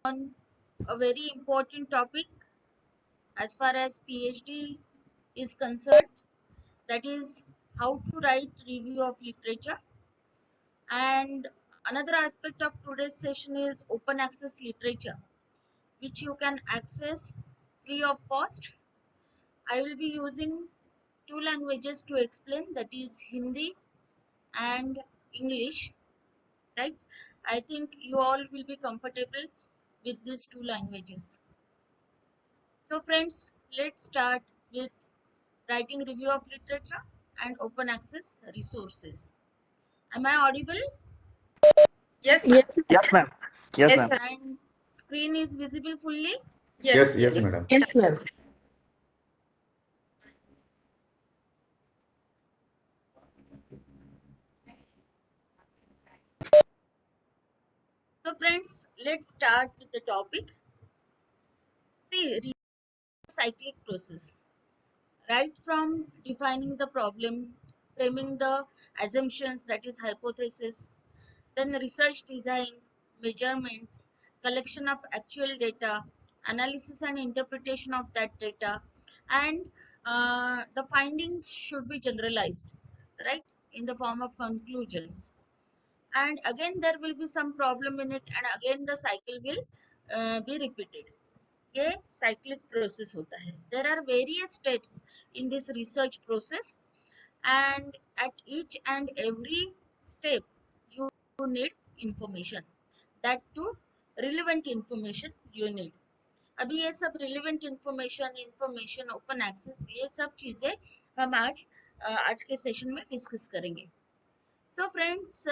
on a very important topic as far as PhD is concerned, that is how to write review of literature. And another aspect of today's session is open access literature, which you can access free of cost. I will be using two languages to explain, that is Hindi and English, right? I think you all will be comfortable with these two languages. So friends, let's start with writing review of literature and open access resources. Am I audible? Yes, ma'am. Yes, Yes, ma'am. Yes, Yes, ma'am. ma'am. And screen is visible fully? Yes, yes, yes. madam. Yes, ma'am. So friends, let's start with the topic. See, cyclic process. Right from defining the problem, framing the assumptions, that is hypothesis, then research design, measurement, collection of actual data, analysis and interpretation of that data, and the findings should be generalized, right, in the form of conclusions. And again, there will be some problem in it, and again, the cycle will be repeated. ये cyclic process होता है. There are various steps in this research process, and at each and every step you need information, that too relevant information you need. अभी ये सब relevant information open access, ये सब चीज़ें हम आज के सेशन में डिस्कस करेंगे. So friends,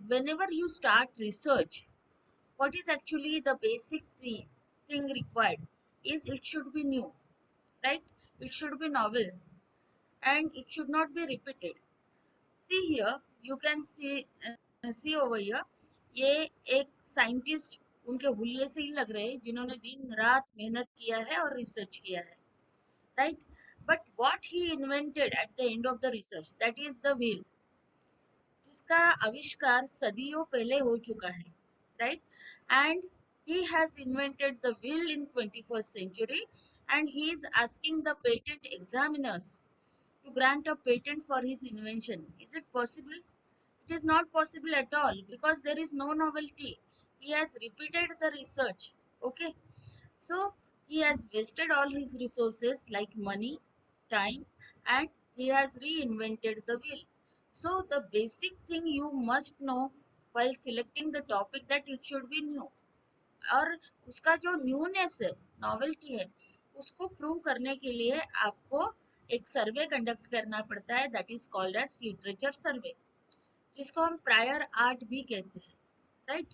whenever you start research, what is actually the basic thing required is it should be new, right? It should be novel, and it should not be repeated. See here, you can see over here, ये एक scientist उनके हुलिये से ही लग रहे हैं जिन्होंने दिन रात मेहनत किया है और रिसर्च किया है, right? But what he invented at the end of the research, that is the wheel, जिसका आविष्कार सदियों पहले हो चुका है, right? And he has invented the wheel in 21st century, and he is asking the patent examiners to grant a patent for his invention. Is it possible? It is not possible at all, because there is no novelty. He has repeated the research. Okay, so he has wasted all his resources like money, time, and he has reinvented the wheel. So the basic thing you must know while selecting the topic, that it should be new. और उसका जो newness है, novelty है, उसको prove करने के लिए आपको एक सर्वे कंडक्ट करना पड़ता है, that is called as literature survey, जिसको हम प्रायर आर्ट भी कहते हैं, राइट?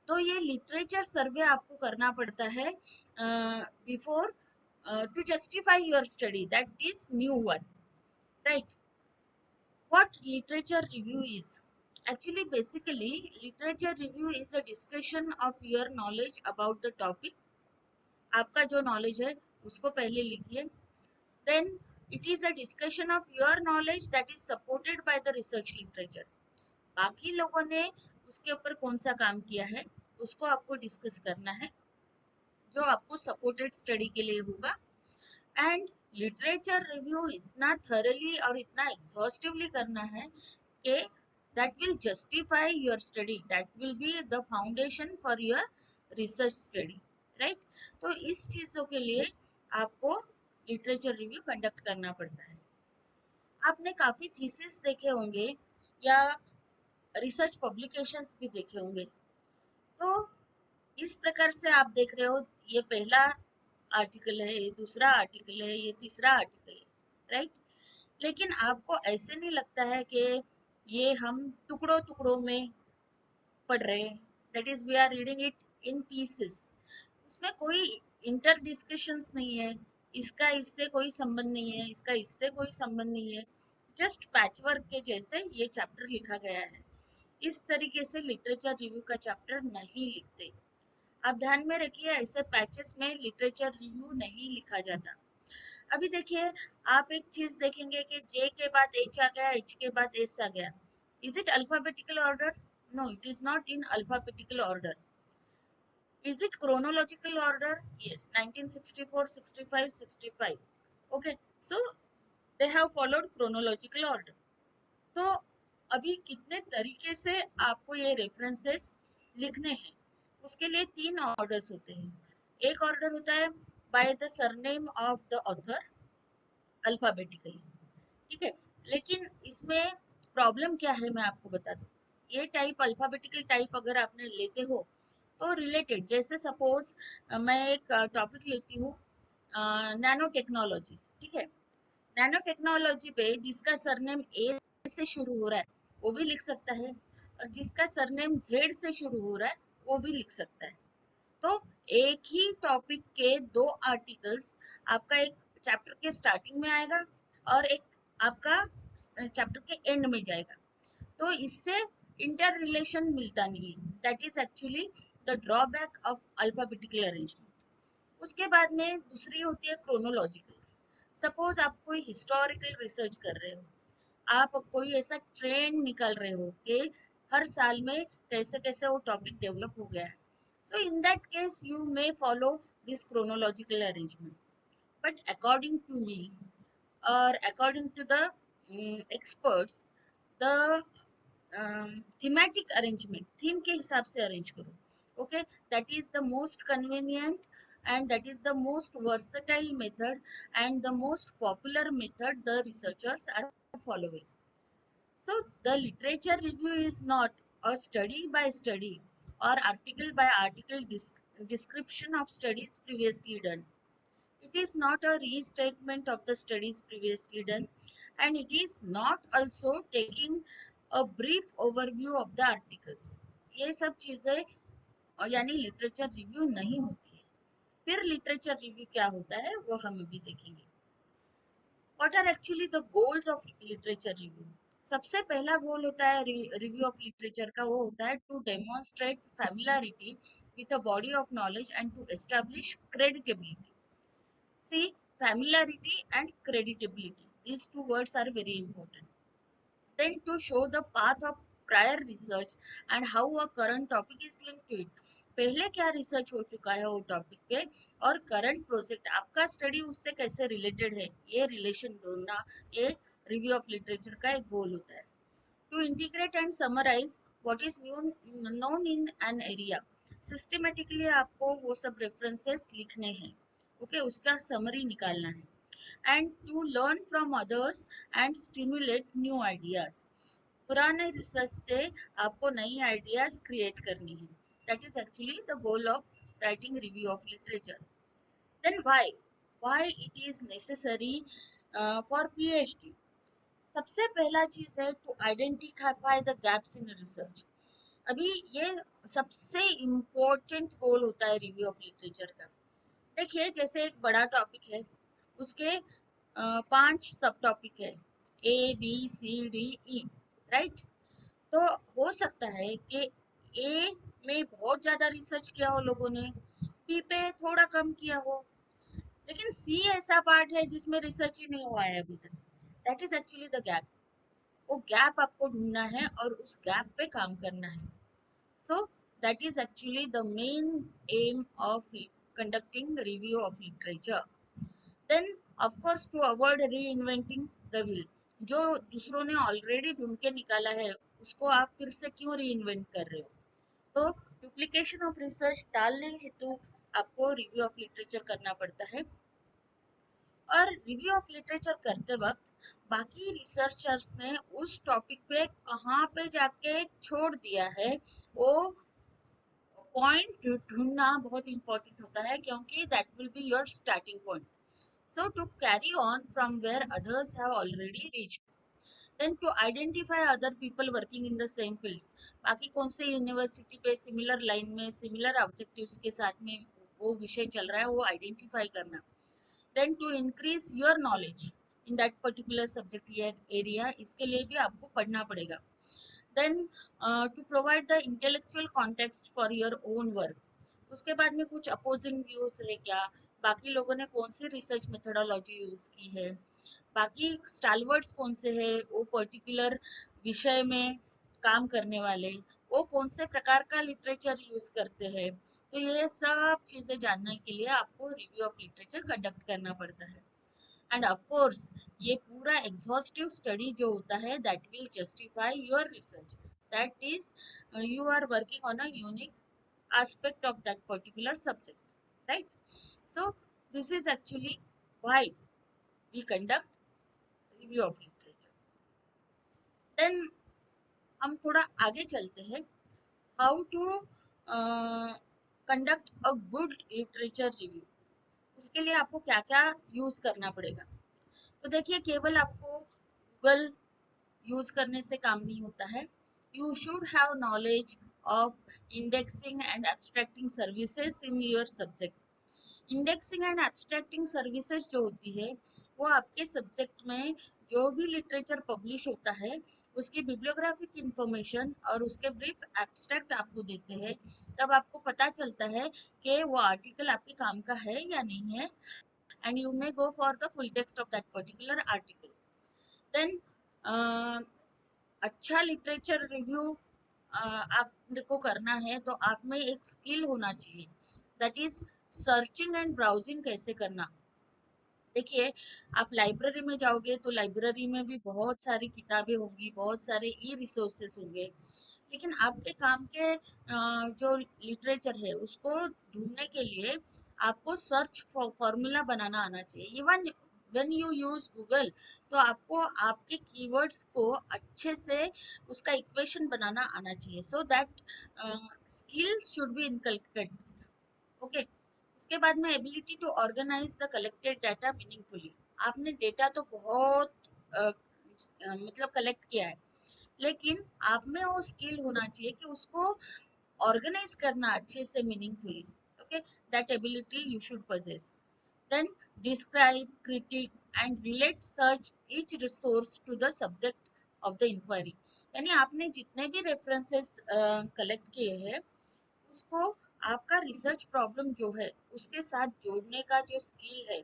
तो ये लिटरेचर सर्वे आपको करना पड़ता है before to justify your study, that is new one, right? What literature review is? Actually, basically, literature review is a discussion of your knowledge about the topic. आपका जो नॉलेज है उसको पहले लिखिए. Then it is a discussion of your knowledge that is supported by the research literature. बाकी लोगों ने उसके ऊपर कौन सा काम किया है उसको आपको डिस्कस करना है, जो आपको सपोर्टेड स्टडी के लिए होगा. एंड लिटरेचर रिव्यू इतना थरली और इतना एग्जॉस्टिवली करना है कि that will justify your study, that will be the foundation for your research study, right? तो इस चीज़ों के लिए आपको लिटरेचर रिव्यू कंडक्ट करना पड़ता है. आपने काफ़ी थीसिस देखे होंगे या रिसर्च पब्लिकेशंस भी देखे होंगे. तो इस प्रकार से आप देख रहे हो, ये पहला आर्टिकल है, ये दूसरा आर्टिकल है, ये तीसरा आर्टिकल है, राइट? लेकिन आपको ऐसे नहीं लगता है कि ये हम टुकड़ों टुकड़ों में पढ़ रहे हैं, that is we are reading it in pieces. उसमें कोई इंटर डिस्कशंस नहीं है, इसका इससे कोई संबंध नहीं है, इसका इससे कोई संबंध नहीं है, जस्ट पैचवर्क के जैसे ये चैप्टर लिखा गया है. इस तरीके से लिटरेचर रिव्यू का चैप्टर नहीं लिखते. आप ध्यान में रखिए, ऐसे पैचेस में लिटरेचर रिव्यू नहीं लिखा जाता. अभी देखिए, आप एक चीज देखेंगे कि जे के बाद एच आ गया, एच के बाद एस आ गया. Is it alphabetical order? No, it is not in alphabetical order. Is it chronological order? Yes, 1964, 65, 65. Okay, so they have followed chronological order. तो अभी कितने तरीके से आपको ये रेफरेंसेस लिखने हैं, उसके लिए तीन ऑर्डर्स होते हैं. एक ऑर्डर होता है by the surname of the author, alphabetically. ठीक है, लेकिन इसमें प्रॉब्लम क्या है मैं आपको बता दूं. ये टाइप अल्फाबेटिकल टाइप अगर आपने लेते हो तो रिलेटेड, जैसे सपोज मैं एक टॉपिक लेती हूँ नैनो टेक्नोलॉजी. ठीक है, नैनो टेक्नोलॉजी पे जिसका सरनेम ए से शुरू हो रहा है वो भी लिख सकता है, और जिसका सरनेम जेड से शुरू हो रहा है वो भी लिख सकता है. तो एक ही टॉपिक के दो आर्टिकल्स आपका एक चैप्टर के स्टार्टिंग में आएगा और एक आपका चैप्टर के एंड में जाएगा. तो इससे इंटर रिलेशन मिलता नहीं है. That is actually the drawback of alphabetical arrangement. उसके बाद में दूसरी होती है क्रोनोलॉजिकल. सपोज आप कोई हिस्टोरिकल रिसर्च कर रहे हो, आप कोई ऐसा ट्रेंड निकाल रहे हो कि हर साल में कैसे कैसे वो टॉपिक डेवलप हो गया है. So in that case, you may follow this chronological arrangement. But according to me, or according to the experts, the thematic arrangement, theme के हिसाब से arrange करो. Okay, that is the most convenient and that is the most versatile method and the most popular method the researchers are following. So the literature review is not a study by study or article by article description of studies previously done. It is not a restatement of the studies previously done, and it is not also taking a brief overview of the articles. ये सब चीजें यानी literature review नहीं होती है. फिर literature review क्या होता है वो हम अभी देखेंगे. What are actually the goals of literature review? सबसे पहला गोल होता है रिव्यू ऑफ लिटरेचर का, वो होता है to demonstrate familiarity with a body of knowledge and to establish creditability. See, familiarity and creditability, these two words are very important. Then to show the path of prior research and how a current topic is linked to it. पहले क्या research हो चुका है वो topic पे और current project आपका study उससे कैसे रिलेटेड है, ये रिलेशन ढूंढना, ये रिव्यू ऑफ लिटरेचर का एक गोल होता है. To integrate and summarize what is known in an area. Systematically आपको वो सब रेफरेंसेस लिखने हैं. ओके, उसका समरी निकालना है. And to learn from others and stimulate new ideas. पुराने रिसर्च से आपको नई आइडियाज क्रिएट करनी है. That is actually the goal of writing review of literature. Then why it is necessary for PhD. सबसे पहला चीज है to identify the gaps in research. अभी ये सबसे इम्पोर्टेंट गोल होता है रिव्यू ऑफ लिटरेचर का. देखिए, जैसे एक बड़ा टॉपिक है, उसके 5 सब टॉपिक है, ABCDE, राइट. तो हो सकता है कि ए में बहुत ज्यादा रिसर्च किया हो लोगों ने, बी पे थोड़ा कम किया हो, लेकिन सी ऐसा पार्ट है जिसमें रिसर्च ही नहीं हुआ है अभी तक. That is actually the gap. वो गैप आपको ढूंढना है और उस गैप पे काम करना है. So that is actually the main aim of conducting review of literature. Then of course to avoid reinventing the wheel. जो दूसरों ने ऑलरेडी ढूंढ के निकाला है उसको आप फिर से क्यों रीइन्वेंट कर रहे हो. तो डुप्लीकेशन ऑफ रिसर्च टालने हेतु आपको रिव्यू ऑफ लिटरेचर करना पड़ता है. और रिव्यू ऑफ लिटरेचर करते वक्त बाकी रिसर्चर्स ने उस टॉपिक पे कहाँ पे जाके छोड़ दिया है वो पॉइंट ढूंढना बहुत इंपॉर्टेंट होता है, क्योंकि that will be your starting point. So to carry on from where others have already reached. Then to identify other people working in the same fields. बाकी कौन से यूनिवर्सिटी पे सिमिलर लाइन में सिमिलर ऑब्जेक्टिव्स के साथ में वो विषय चल रहा है वो आइडेंटिफाई करना. Then to increase your knowledge in that particular subject area, इसके लिए भी आपको पढ़ना पड़ेगा. Then to provide the intellectual context for your own work. उसके बाद में कुछ अपोजिंग व्यूज है क्या, बाकी लोगों ने कौन सी रिसर्च मेथोडोलॉजी यूज की है, बाकी स्टालवर्ड्स कौन से हैं वो पर्टिकुलर विषय में काम करने वाले, वो कौन से प्रकार का लिटरेचर यूज करते हैं। तो ये सब चीजें जानने के लिए आपको रिव्यू ऑफ लिटरेचर कंडक्ट करना पड़ता है। एंड ऑफ कोर्स ये पूरा एग्जॉस्टिव स्टडी जो होता है that will justify your research, that is you are working on a unique aspect of that particular subject, right? So this is actually why we conduct review of literature. Then हम थोड़ा आगे चलते हैं, how to conduct a good literature review. उसके लिए आपको क्या क्या यूज करना पड़ेगा। तो देखिए, केवल आपको गूगल यूज करने से काम नहीं होता है। You should have knowledge of indexing and abstracting services in your subject. Indexing and abstracting services जो होती है वो आपके सब्जेक्ट में जो भी लिटरेचर पब्लिश होता है उसकी बिब्लियोग्राफिक इंफॉर्मेशन और उसके ब्रीफ एब्स्ट्रैक्ट आपको देते हैं। तब आपको पता चलता है कि वो आर्टिकल आपके काम का है या नहीं है, and you may go for the full text of that particular article. Then अच्छा लिटरेचर रिव्यू आपको करना है तो आप में एक स्किल होना चाहिए, that is searching and browsing कैसे करना। देखिए, आप लाइब्रेरी में जाओगे तो लाइब्रेरी में भी बहुत सारी किताबें होंगी, बहुत सारे ई रिसोर्सेस होंगे, लेकिन आपके काम के जो लिटरेचर है उसको ढूंढने के लिए आपको सर्च फॉर्मूला बनाना आना चाहिए। Even when you use Google तो आपको आपके कीवर्ड्स को अच्छे से उसका इक्वेशन बनाना आना चाहिए, so that skill should be inculcated. Okay, उसके बाद में ability to organize the collected data meaningfully. आपने डेटा तो बहुत मतलब कलेक्ट किया है, लेकिन आप में वो स्किल होना चाहिए कि उसको ऑर्गेनाइज करना अच्छे से meaningfully. Okay, that ability you should possess. Then describe, critique and relate search each resource to the subject of the inquiry। यानी आपने जितने भी रेफरेंसेस कलेक्ट किए हैं उसको आपका रिसर्च प्रॉब्लम जो है उसके साथ जोड़ने का जो स्किल है,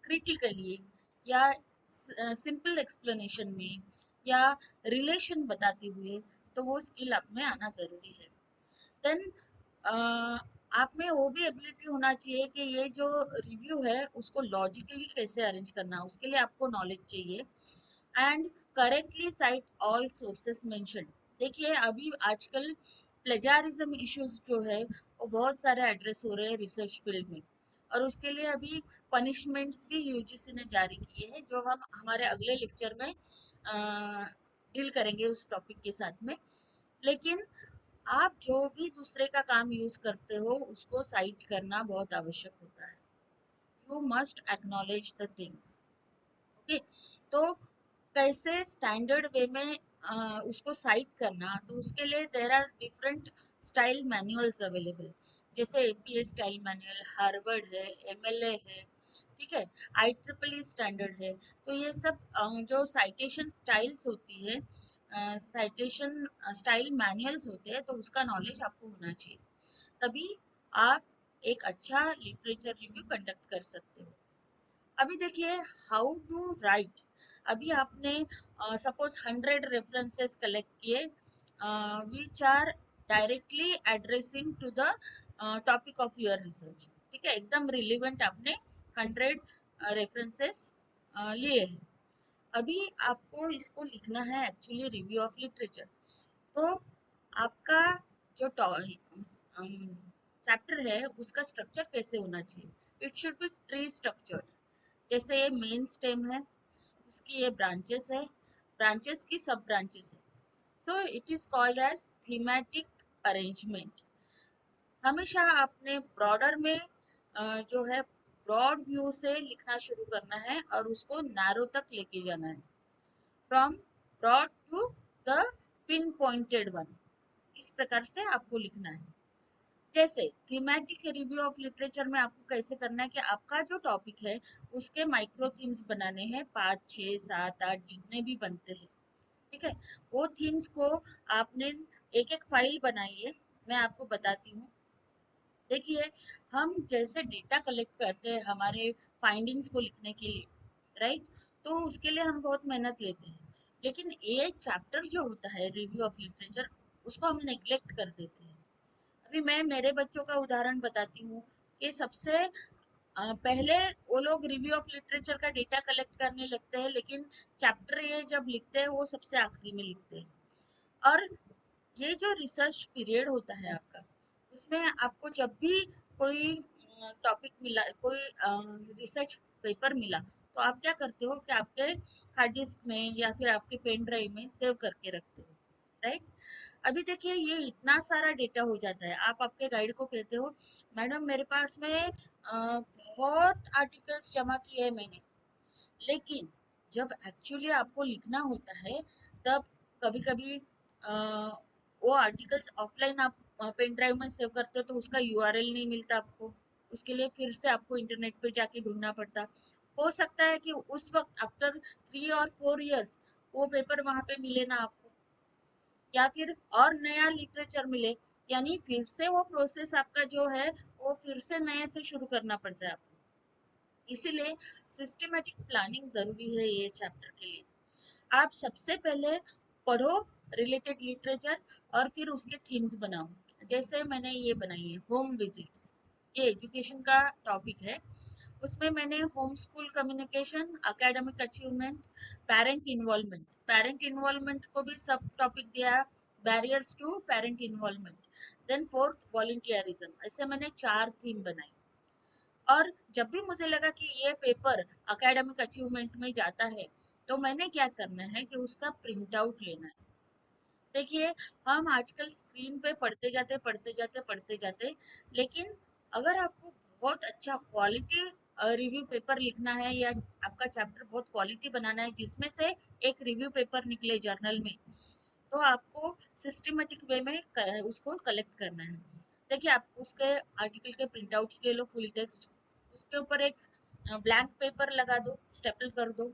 क्रिटिकली या सिंपल एक्सप्लेनेशन में या रिलेशन बताते हुए, तो वो स्किल आप में आना जरूरी है। देन आप में वो भी एबिलिटी होना चाहिए कि ये जो रिव्यू है उसको लॉजिकली कैसे अरेंज करना, उसके लिए आपको नॉलेज चाहिए। And correctly site all sources mention. देखिए, अभी आजकल प्लेजारिज्म इश्यूज जो है वो बहुत सारे एड्रेस हो रहे हैं रिसर्च फील्ड में, और उसके लिए अभी पनिशमेंट्स भी यूजीसी ने जारी किए हैं जो हम हमारे अगले लेक्चर में डील करेंगे उस टॉपिक के साथ में। लेकिन आप जो भी दूसरे का काम यूज करते हो उसको साइट करना बहुत आवश्यक होता है। You must acknowledge the things. Okay, तो कैसे स्टैंडर्ड वे में उसको साइट करना, तो उसके लिए there are different style manuals available, जैसे एपीए स्टाइल मैनुअल, हार्वर्ड है, एमएलए है, ठीक है, आई ट्रिपल ई स्टैंडर्ड है। तो ये सब जो साइटेशन स्टाइल्स होती है, साइटेशन स्टाइल मैनुअल्स होते हैं, तो उसका नॉलेज आपको होना चाहिए, तभी आप एक अच्छा लिटरेचर रिव्यू कंडक्ट कर सकते हो। अभी देखिए, हाउ टू राइट। अभी आपने सपोज 100 रेफरेंसेस कलेक्ट किए which are directly addressing to the topic of your research, ठीक है, एकदम रिलेवेंट आपने 100 रेफरेंसेस लिए हैं। अभी आपको इसको लिखना है एक्चुअली रिव्यू ऑफ लिटरेचर। तो आपका जो चैप्टर है उसका स्ट्रक्चर कैसे होना चाहिए, it should be tree structured. जैसे ये मेन स्टेम है, उसकी ये ब्रांचेस है, ब्रांचेस की सब ब्रांचेस है, so it is called as thematic arrangement. हमेशा आपने ब्रॉडर में जो है ब्रॉड व्यू से लिखना शुरू करना है और उसको नैरो तक लेके जाना है, from broad to the pin pointed one. इस प्रकार से आपको लिखना है। जैसे थीमेटिक रिव्यू ऑफ लिटरेचर में आपको कैसे करना है कि आपका जो टॉपिक है उसके माइक्रो थीम्स बनाने हैं, 5 6 7 8 जितने भी बनते हैं, ठीक है। वो थीम्स को आपने एक एक फाइल बनाई है, मैं आपको बताती हूँ। देखिए, हम जैसे डेटा कलेक्ट करते हैं हमारे फाइंडिंग्स को लिखने के लिए, राइट, तो उसके लिए हम बहुत मेहनत लेते हैं, लेकिन ये चैप्टर जो होता है रिव्यू ऑफ लिटरेचर उसको हम नेग्लेक्ट कर देते हैं। अभी मैं मेरे बच्चों का उदाहरण बताती हूँ कि सबसे पहले वो लोग रिव्यू ऑफ लिटरेचर का डेटा कलेक्ट करने लगते हैं, लेकिन चैप्टर ये जब लिखते हैं वो सबसे आखिरी में लिखते हैं। और ये जो रिसर्च पीरियड होता है आपका, उसमें आपको जब भी कोई टॉपिक मिला, कोई रिसर्च पेपर मिला, तो आप क्या करते हो कि आपके हार्ड डिस्क में या फिर आपके पेन ड्राइव में सेव करके रखते हो, राइट। अभी देखिए ये इतना सारा डेटा हो जाता है, आप आपके गाइड को कहते हो मैडम मेरे पास में बहुत आर्टिकल्स जमा किए हैं मैंने, लेकिन जब एक्चुअली आपको लिखना होता है तब कभी कभी वो आर्टिकल्स ऑफलाइन आप पेन ड्राइव में सेव करते हो तो उसका यूआरएल नहीं मिलता आपको, उसके लिए फिर से आपको इंटरनेट पे जाके ढूंढना पड़ता। हो सकता है कि उस वक्त आफ्टर 3 और 4 इयर्स वो पेपर वहां पे मिले ना आपको, या फिर और नया लिटरेचर मिले, यानी फिर से वो प्रोसेस आपका जो है वो फिर से नए से शुरू करना पड़ता है आपको। इसीलिए सिस्टमेटिक प्लानिंग जरूरी है ये चैप्टर के लिए। आप सबसे पहले पढ़ो रिलेटेड लिटरेचर और फिर उसके थीम्स बनाओ। जैसे मैंने ये बनाई है होम विजिट्स, ये एजुकेशन का टॉपिक है। उसमें मैंने home school communication, academic achievement, parent involvement को भी सब टॉपिक दिया, barriers to parent involvement, then fourth volunteerism. ऐसे मैंने 4 थीम बनाई। और जब भी मुझे लगा कि ये पेपर एकेडमिक अचीवमेंट में जाता है, तो मैंने क्या करना है कि उसका प्रिंट आउट लेना है। देखिए हम आजकल स्क्रीन पे पढ़ते जाते, लेकिन अगर आपको बहुत अच्छा क्वालिटी रिव्यू पेपर लिखना है या आपका चैप्टर बहुत क्वालिटी बनाना है जिसमें से एक रिव्यू पेपर निकले जर्नल में, तो आपको सिस्टमेटिक वे में उसको कलेक्ट करना है। देखिए आप उसके आर्टिकल के प्रिंट आउट्स ले लो, फुल टेक्स्ट, उसके ऊपर एक ब्लैंक पेपर लगा दो, स्टेपल कर दो,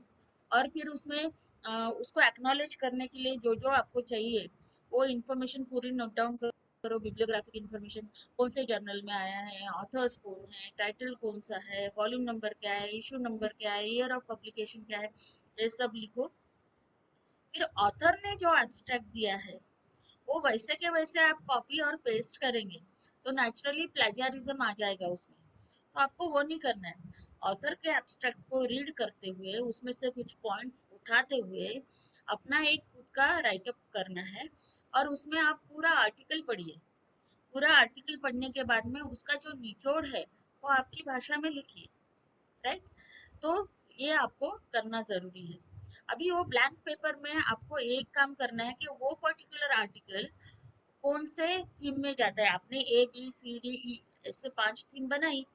और फिर उसमें उसको एक्नॉलेज करने के लिए जो जो आपको चाहिए वो इन्फॉर्मेशन पूरी नोट डाउन करो। बिब्लियोग्राफिक इन्फॉर्मेशन, कौन से जर्नल में आया है, ऑथर्स कौन है, टाइटल कौन सा है, वॉल्यूम नंबर क्या है, इशू नंबर क्या है, ईयर ऑफ पब्लिकेशन क्या है, ये सब लिखो। फिर ऑथर ने जो एब्स्ट्रैक्ट दिया है वो वैसे के वैसे आप कॉपी और पेस्ट करेंगे तो नेचुरली प्लेजारिज्म आ जाएगा उसमें, तो आपको वो नहीं करना है। ऑथर के एब्स्ट्रैक्ट को रीड करते हुए उसमें से कुछ पॉइंट्स उठाते हुए अपना एक खुद का राइटअप करना है, और उसमें आप पूरा आर्टिकल पढ़िए। पूरा आर्टिकल पढ़ने के बाद में उसका जो निचोड़ है वो आपकी भाषा में लिखिए, राइट। तो ये आपको करना जरूरी है। अभी वो ब्लैंक पेपर में आपको एक काम करना है कि वो पर्टिकुलर आर्टिकल कौन से थीम में जाता है। आपने A B C D E ऐसे 5 थीम बनाई,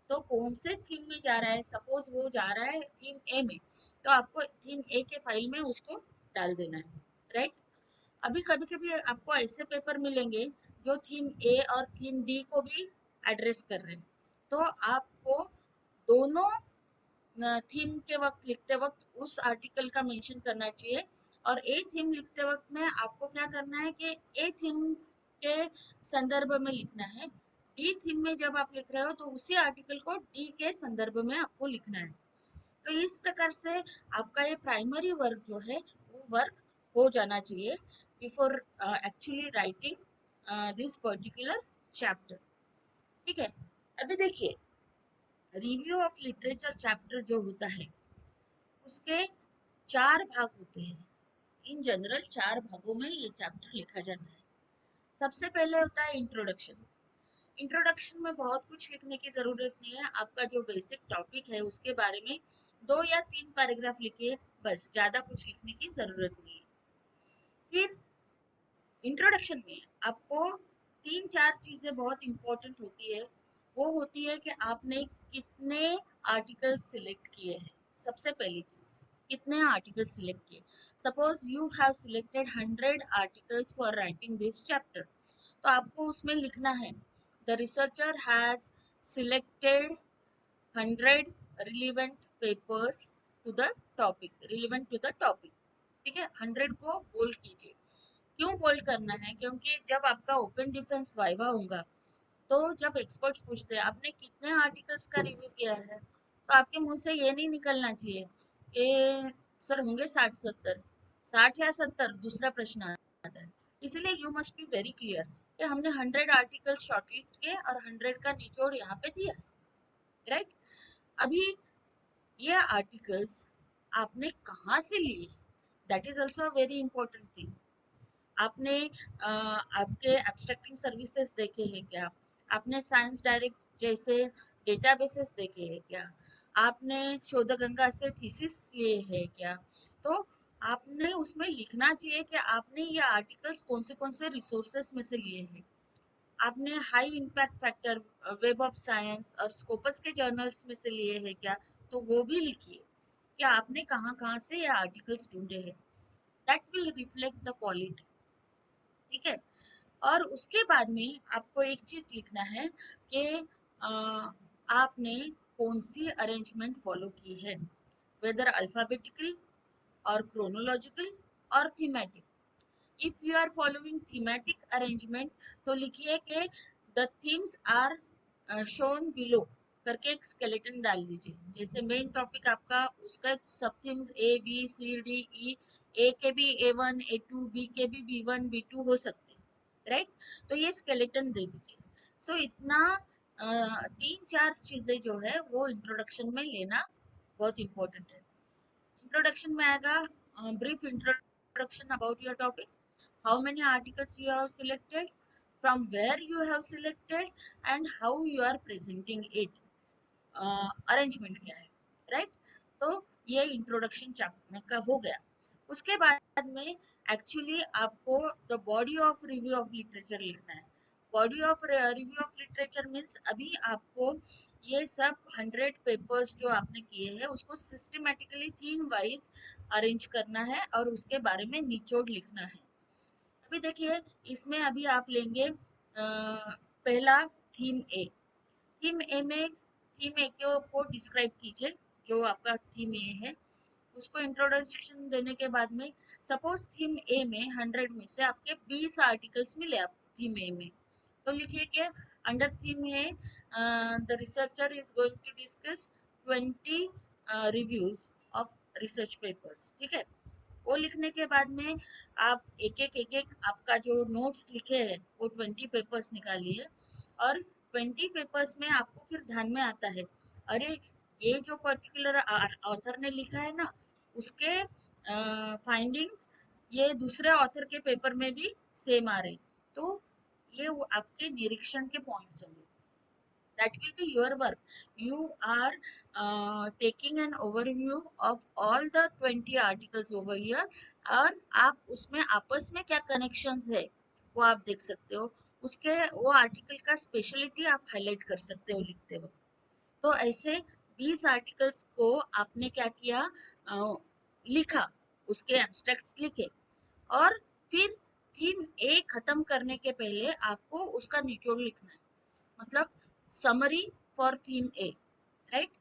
तो कौन से थीम में जा रहा है, सपोज वो जा रहा है थीम ए में, तो आपको थीम ए के फाइल में उसको डाल देना है, राइट। अभी कभी कभी आपको ऐसे पेपर मिलेंगे जो थीम ए और थीम डी को भी एड्रेस कर रहे हैं, तो आपको दोनों थीम के वक्त लिखते वक्त उस आर्टिकल का मेंशन करना चाहिए। और ए थीम लिखते वक्त में आपको क्या करना है कि ए थीम के संदर्भ में लिखना है। डी थीम में जब आप लिख रहे हो तो उसी आर्टिकल को डी के संदर्भ में आपको लिखना है। तो इस प्रकार से आपका ये प्राइमरी वर्क जो है वो वर्क हो जाना चाहिए before actually writing this particular chapter. ठीक है। अभी देखिए रिव्यू ऑफ लिटरेचर चैप्टर जो होता है उसके 4 भाग होते हैं। इन जनरल 4 भागों में ये चैप्टर लिखा जाता है। सबसे पहले होता है इंट्रोडक्शन। इंट्रोडक्शन में बहुत कुछ लिखने की जरूरत नहीं है, आपका जो बेसिक टॉपिक है उसके बारे में 2 या 3 पैराग्राफ लिखिए, बस ज्यादा कुछ लिखने की जरूरत नहीं है। फिर इंट्रोडक्शन में आपको 3 4 चीजें बहुत इंपॉर्टेंट होती है। वो होती है कि आपने कितने आर्टिकल सिलेक्ट किए हैं। सबसे पहली चीज, कितने आर्टिकल सिलेक्ट किए। Suppose you have selected 100 articles for writing this chapter, तो आपको उसमें लिखना है the researcher has selected 100 relevant papers to the topic, relevant to the topic. ठीक है, 100 को बोल्ड कीजिए। क्यों बोल्ड करना है, क्योंकि जब आपका ओपन डिफेंस वाइवा होगा तो जब एक्सपर्ट्स पूछते हैं आपने कितने आर्टिकल्स का रिव्यू किया है, तो आपके मुंह से ये नहीं निकलना चाहिए कि सर होंगे 60 70, 60 या 70 दूसरा प्रश्न आता है। इसलिए you must be very clear कि हमने 100 आर्टिकल शॉर्टलिस्ट किए और 100 का निचोड़ यहाँ पे दिया है, राइट। अभी ये आर्टिकल्स आपने कहाँ से लिए, that is also very important thing. आपने आपके एब्स्ट्रैक्टिंग सर्विसेज देखे हैं क्या, आपने साइंस डायरेक्ट जैसे डेटाबेसेस देखे हैं क्या, आपने शोधगंगा से थीसिस लिए हैं क्या, तो आपने उसमें लिखना चाहिए कि आपने ये आर्टिकल्स कौन से रिसोर्सेस में से लिए हैं। आपने high impact factor, web of science और स्कोपस के जर्नल्स में से लिए हैं क्या, तो वो भी लिखिए कि आपने कहाँ कहाँ से ये आर्टिकल्स ढूंढे हैं। That will reflect the quality, ठीक है। और उसके बाद में आपको एक चीज लिखना है कि अ, आपने कौन सी अरेंजमेंट फॉलो की है, वेदर अल्फाबेटिकल और क्रोनोलॉजिकल और thematic. If you are following thematic arrangement तो लिखिए कि the themes are shown below करके एक स्केलेटन डाल दीजिए। जैसे मेन टॉपिक आपका, उसका सब themes A B C D E, ए के भी A1 A2, बी के भी B1 B2 हो सकते हैं, राइट। तो ये स्केलेटन दे दीजिए। सो इतना तीन चार चीजें जो है वो इंट्रोडक्शन में लेना बहुत इंपॉर्टेंट है। इंट्रोडक्शन में आएगा brief introduction about your topic, how many articles you have selected, from where you have selected, and how you are presenting it, arrangement क्या है, राइट। तो ये इंट्रोडक्शन चैप्टर का हो गया। उसके बाद में एक्चुअली आपको the body of review of literature लिखना है। Body of review of literature means अभी आपको ये सब 100 पेपर्स जो आपने किए हैं उसको सिस्टमेटिकली थीम वाइज अरेंज करना है और उसके बारे में निचोड़ लिखना है। अभी देखिए, इसमें अभी आप लेंगे पहला थीम ए। थीम ए में थीम ए को डिस्क्राइब कीजिए, जो आपका थीम ए है उसको इंट्रोडक्शन देने के बाद में सपोज थीम ए में 100 में से आपके 20 आर्टिकल्स मिले आपको थीम ए में, तो लिखिए कि under theme A the researcher is going to discuss 20 reviews of research papers, ठीक है। वो लिखने के बाद में आप एक एक आपका जो नोट्स लिखे हैं वो 20 पेपर्स निकालिए। और 20 पेपर्स में आपको फिर ध्यान में आता है, अरे ये जो पर्टिकुलर ऑथर ने लिखा है ना, उसके फाइंडिंग्स ये दूसरे ऑथर के पेपर में भी सेम आ रहे, तो ये वो आपके निरीक्षण के पॉइंट्स होंगे। that will be your work. You are taking an overview of all the 20 articles over here, और आप उसमें आपस में क्या कनेक्शंस है वो आप देख सकते हो। उसके वो आर्टिकल का स्पेशलिटी आप हाईलाइट कर सकते हो लिखते वक्त। तो ऐसे 20 आर्टिकल्स को आपने क्या किया, अ, लिखा, उसके एब्स्ट्रैक्ट्स लिखे, और फिर थीम ए खत्म करने के पहले आपको उसका निचोड़ लिखना है, मतलब summary for theme A, right.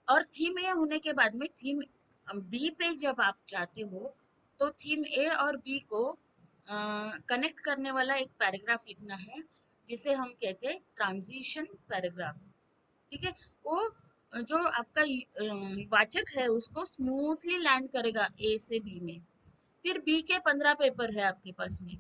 और थीम ए होने के बाद में थीम बी पे जब आप जाते हो तो थीम ए और बी को कनेक्ट करने वाला एक पैराग्राफ लिखना है, जिसे हम कहते हैं ट्रांजिशन पैराग्राफ, ठीक है। वो जो आपका वाचक है उसको स्मूथली लैंड करेगा ए से बी में। फिर बी के 15 पेपर है आपके पास में,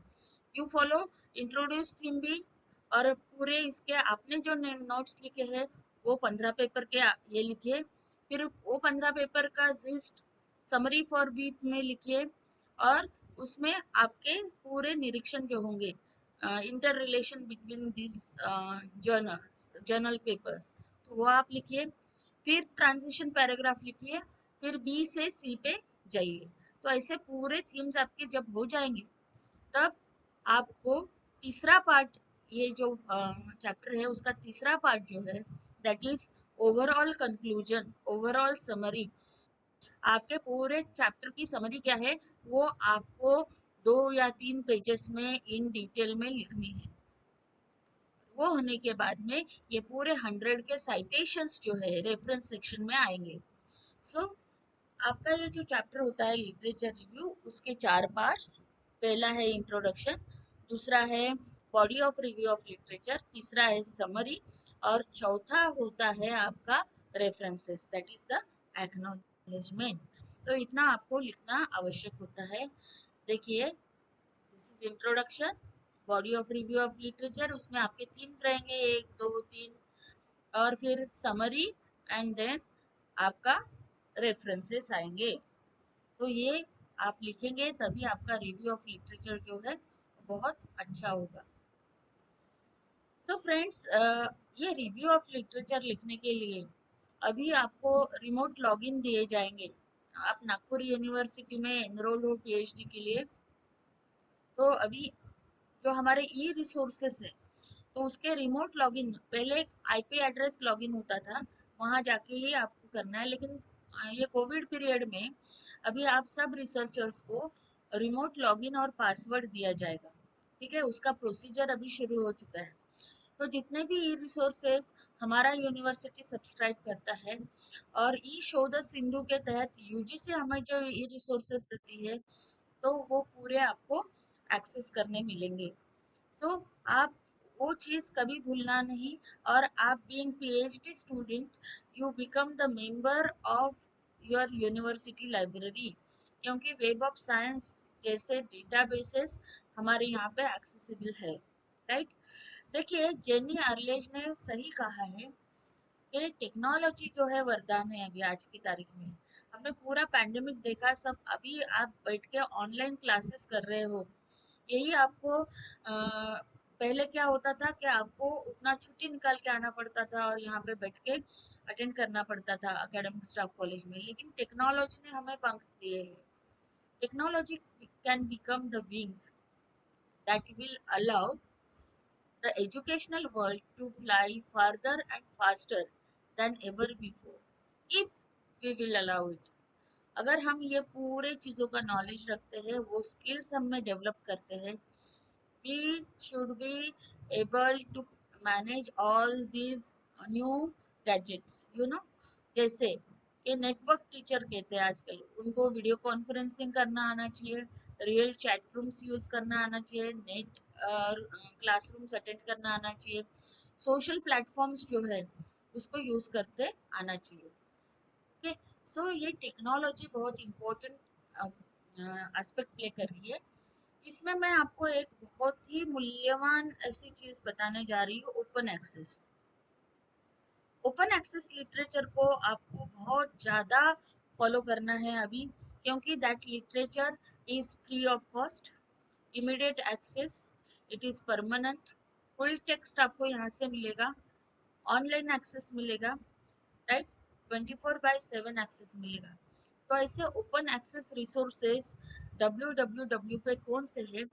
you follow introduce theme B, और पूरे इसके आपने जो नोट्स लिखे हैं वो 15 पेपर के ये लिखिए। फिर वो 15 पेपर का जिस्ट समरी फॉर बी में लिखिए, और उसमें आपके पूरे निरीक्षण जो होंगे, inter relation between this journal papers, तो वो आप लिखिए। फिर ट्रांजिशन पैराग्राफ लिखिए, फिर बी से सी पे जाइए। तो ऐसे पूरे थीम्स आपके जब हो जाएंगे तब आपको तीसरा पार्ट, ये जो चैप्टर है उसका तीसरा पार्ट जो है, that is overall conclusion, overall summary. आपके पूरे चैप्टर की समरी क्या है वो आपको 2 या 3 पेजेस में इन डिटेल में लिखनी है। वो होने के बाद में ये पूरे 100 के साइटेशंस जो है रेफरेंस सेक्शन में आएंगे। सो आपका ये जो चैप्टर होता है लिटरेचर रिव्यू, उसके 4 पार्ट्स। पहला है इंट्रोडक्शन, दूसरा है body of review of literature, तीसरा है समरी, और चौथा होता है आपका references, that is the acknowledgement. तो इतना आपको लिखना आवश्यक होता है। देखिए, this is introduction, body of review of literature, उसमें आपके थीम्स रहेंगे 1 2 3, और फिर समरी, एंड देन आपका रेफरेंसेस आएंगे। तो ये आप लिखेंगे तभी आपका रिव्यू ऑफ लिटरेचर जो है बहुत अच्छा होगा। सो फ्रेंड्स, ये रिव्यू ऑफ लिटरेचर लिखने के लिए अभी आपको रिमोट लॉगिन दिए जाएंगे। आप नागपुर यूनिवर्सिटी में एनरोल हो पीएचडी के लिए, तो अभी जो हमारे ई रिसोर्सेस है, तो उसके रिमोट लॉगिन, पहले एक आईपी एड्रेस लॉगिन होता था, वहां जाके ही आपको करना है, लेकिन ये कोविड पीरियड में अभी आप सब रिसर्चर्स को रिमोट लॉगिन और पासवर्ड दिया जाएगा। ठीक है, उसका प्रोसीजर अभी शुरू हो चुका है। तो जितने भी ई रिसोर्सेज हमारा यूनिवर्सिटी सब्सक्राइब करता है, और ई शो द सिंधु के तहत यूजीसी हमें जो ई रिसोर्सेज देती है, तो वो पूरे आपको एक्सेस करने मिलेंगे। सो आप वो चीज़ कभी भूलना नहीं। और आप being PhD student, you become the member of your university library, क्योंकि वेब ऑफ साइंस जैसे डेटाबेसेस हमारे यहाँ पे एक्सेसिबल है। राइट, देखिए जेनी अर्लेज ने सही कहा है कि टेक्नोलॉजी जो है वरदान है अभी आज की तारीख में। हमने पूरा पैंडेमिक देखा, सब अभी आप बैठ के ऑनलाइन क्लासेस कर रहे हो। यही आपको पहले क्या होता था कि आपको उतना छुट्टी निकाल के आना पड़ता था और यहाँ पे बैठ के अटेंड करना पड़ता था एकेडमिक स्टाफ कॉलेज में, लेकिन टेक्नोलॉजी ने हमें पंख दिए हैं। Technology can become the wings that will allow the educational world to fly farther and faster than ever before, if we will allow it। अगर हम ये पूरे चीज़ों का नॉलेज रखते हैं, वो स्किल्स हम में डेवलप करते हैं, we should be able to manage all these new gadgets, जैसे ये नेटवर्क टीचर कहते हैं आजकल, उनको वीडियो कॉन्फ्रेंसिंग करना आना चाहिए, रियल चैट रूम्स यूज करना आना चाहिए, नेट क्लासरूम्स अटेंड करना आना चाहिए, सोशल प्लेटफॉर्म्स जो है उसको यूज करते आना चाहिए। ओके, सो ये टेक्नोलॉजी बहुत इम्पोर्टेंट एस्पेक्ट प्ले कर रही है। इसमें मैं आपको एक बहुत ही मूल्यवान ऐसी चीज बताने जा रही हूँ, open access. Open access literature को आपको बहुत ज़्यादा फॉलो करना है अभी, क्योंकि that literature is free of cost, immediate access, it is permanent, full text आपको यहाँ से मिलेगा, ऑनलाइन एक्सेस मिलेगा, राइट, 24/7 एक्सेस मिलेगा। तो ऐसे ओपन एक्सेस रिसोर्सेज www पे कौन से है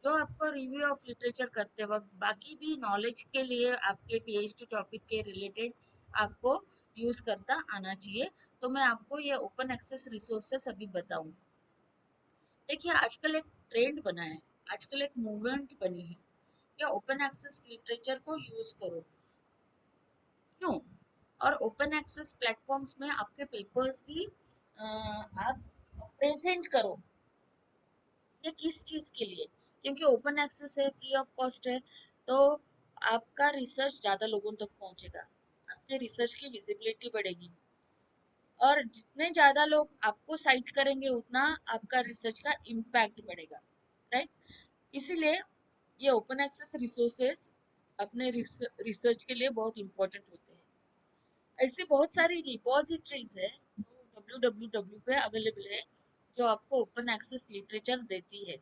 जो आपको रिव्यू ऑफ लिटरेचर करते वक्त बाकी भी नॉलेज के लिए आपके पीएचडी टॉपिक के रिलेटेड आपको यूज करता आना चाहिए। तो मैं आपको ये ओपन एक्सेस रिसोर्सेस अभी बताऊं। देखिए आजकल एक ट्रेंड बना है, आजकल एक मूवमेंट बनी है कि ओपन एक्सेस लिटरेचर को यूज करो। क्यों? और ओपन एक्सेस प्लेटफॉर्म्स में आपके पेपर्स भी आप प्रेजेंट करो। ये किस चीज के लिए? क्योंकि ओपन एक्सेस है, फ्री ऑफ कॉस्ट है, तो आपका रिसर्च ज्यादा लोगों तक पहुंचेगा, आपके रिसर्च की विजिबिलिटी बढ़ेगी, और जितने ज्यादा लोग आपको साइट करेंगे उतना आपका रिसर्च का इम्पैक्ट बढ़ेगा। राइट, इसीलिए ये ओपन एक्सेस रिसोर्सेज अपने रिसर्च के लिए बहुत इंपॉर्टेंट होते हैं। ऐसी बहुत सारी रिपोजिटरीज है जो www पे अवेलेबल है, जो आपको ओपन एक्सेस लिटरेचर देती है।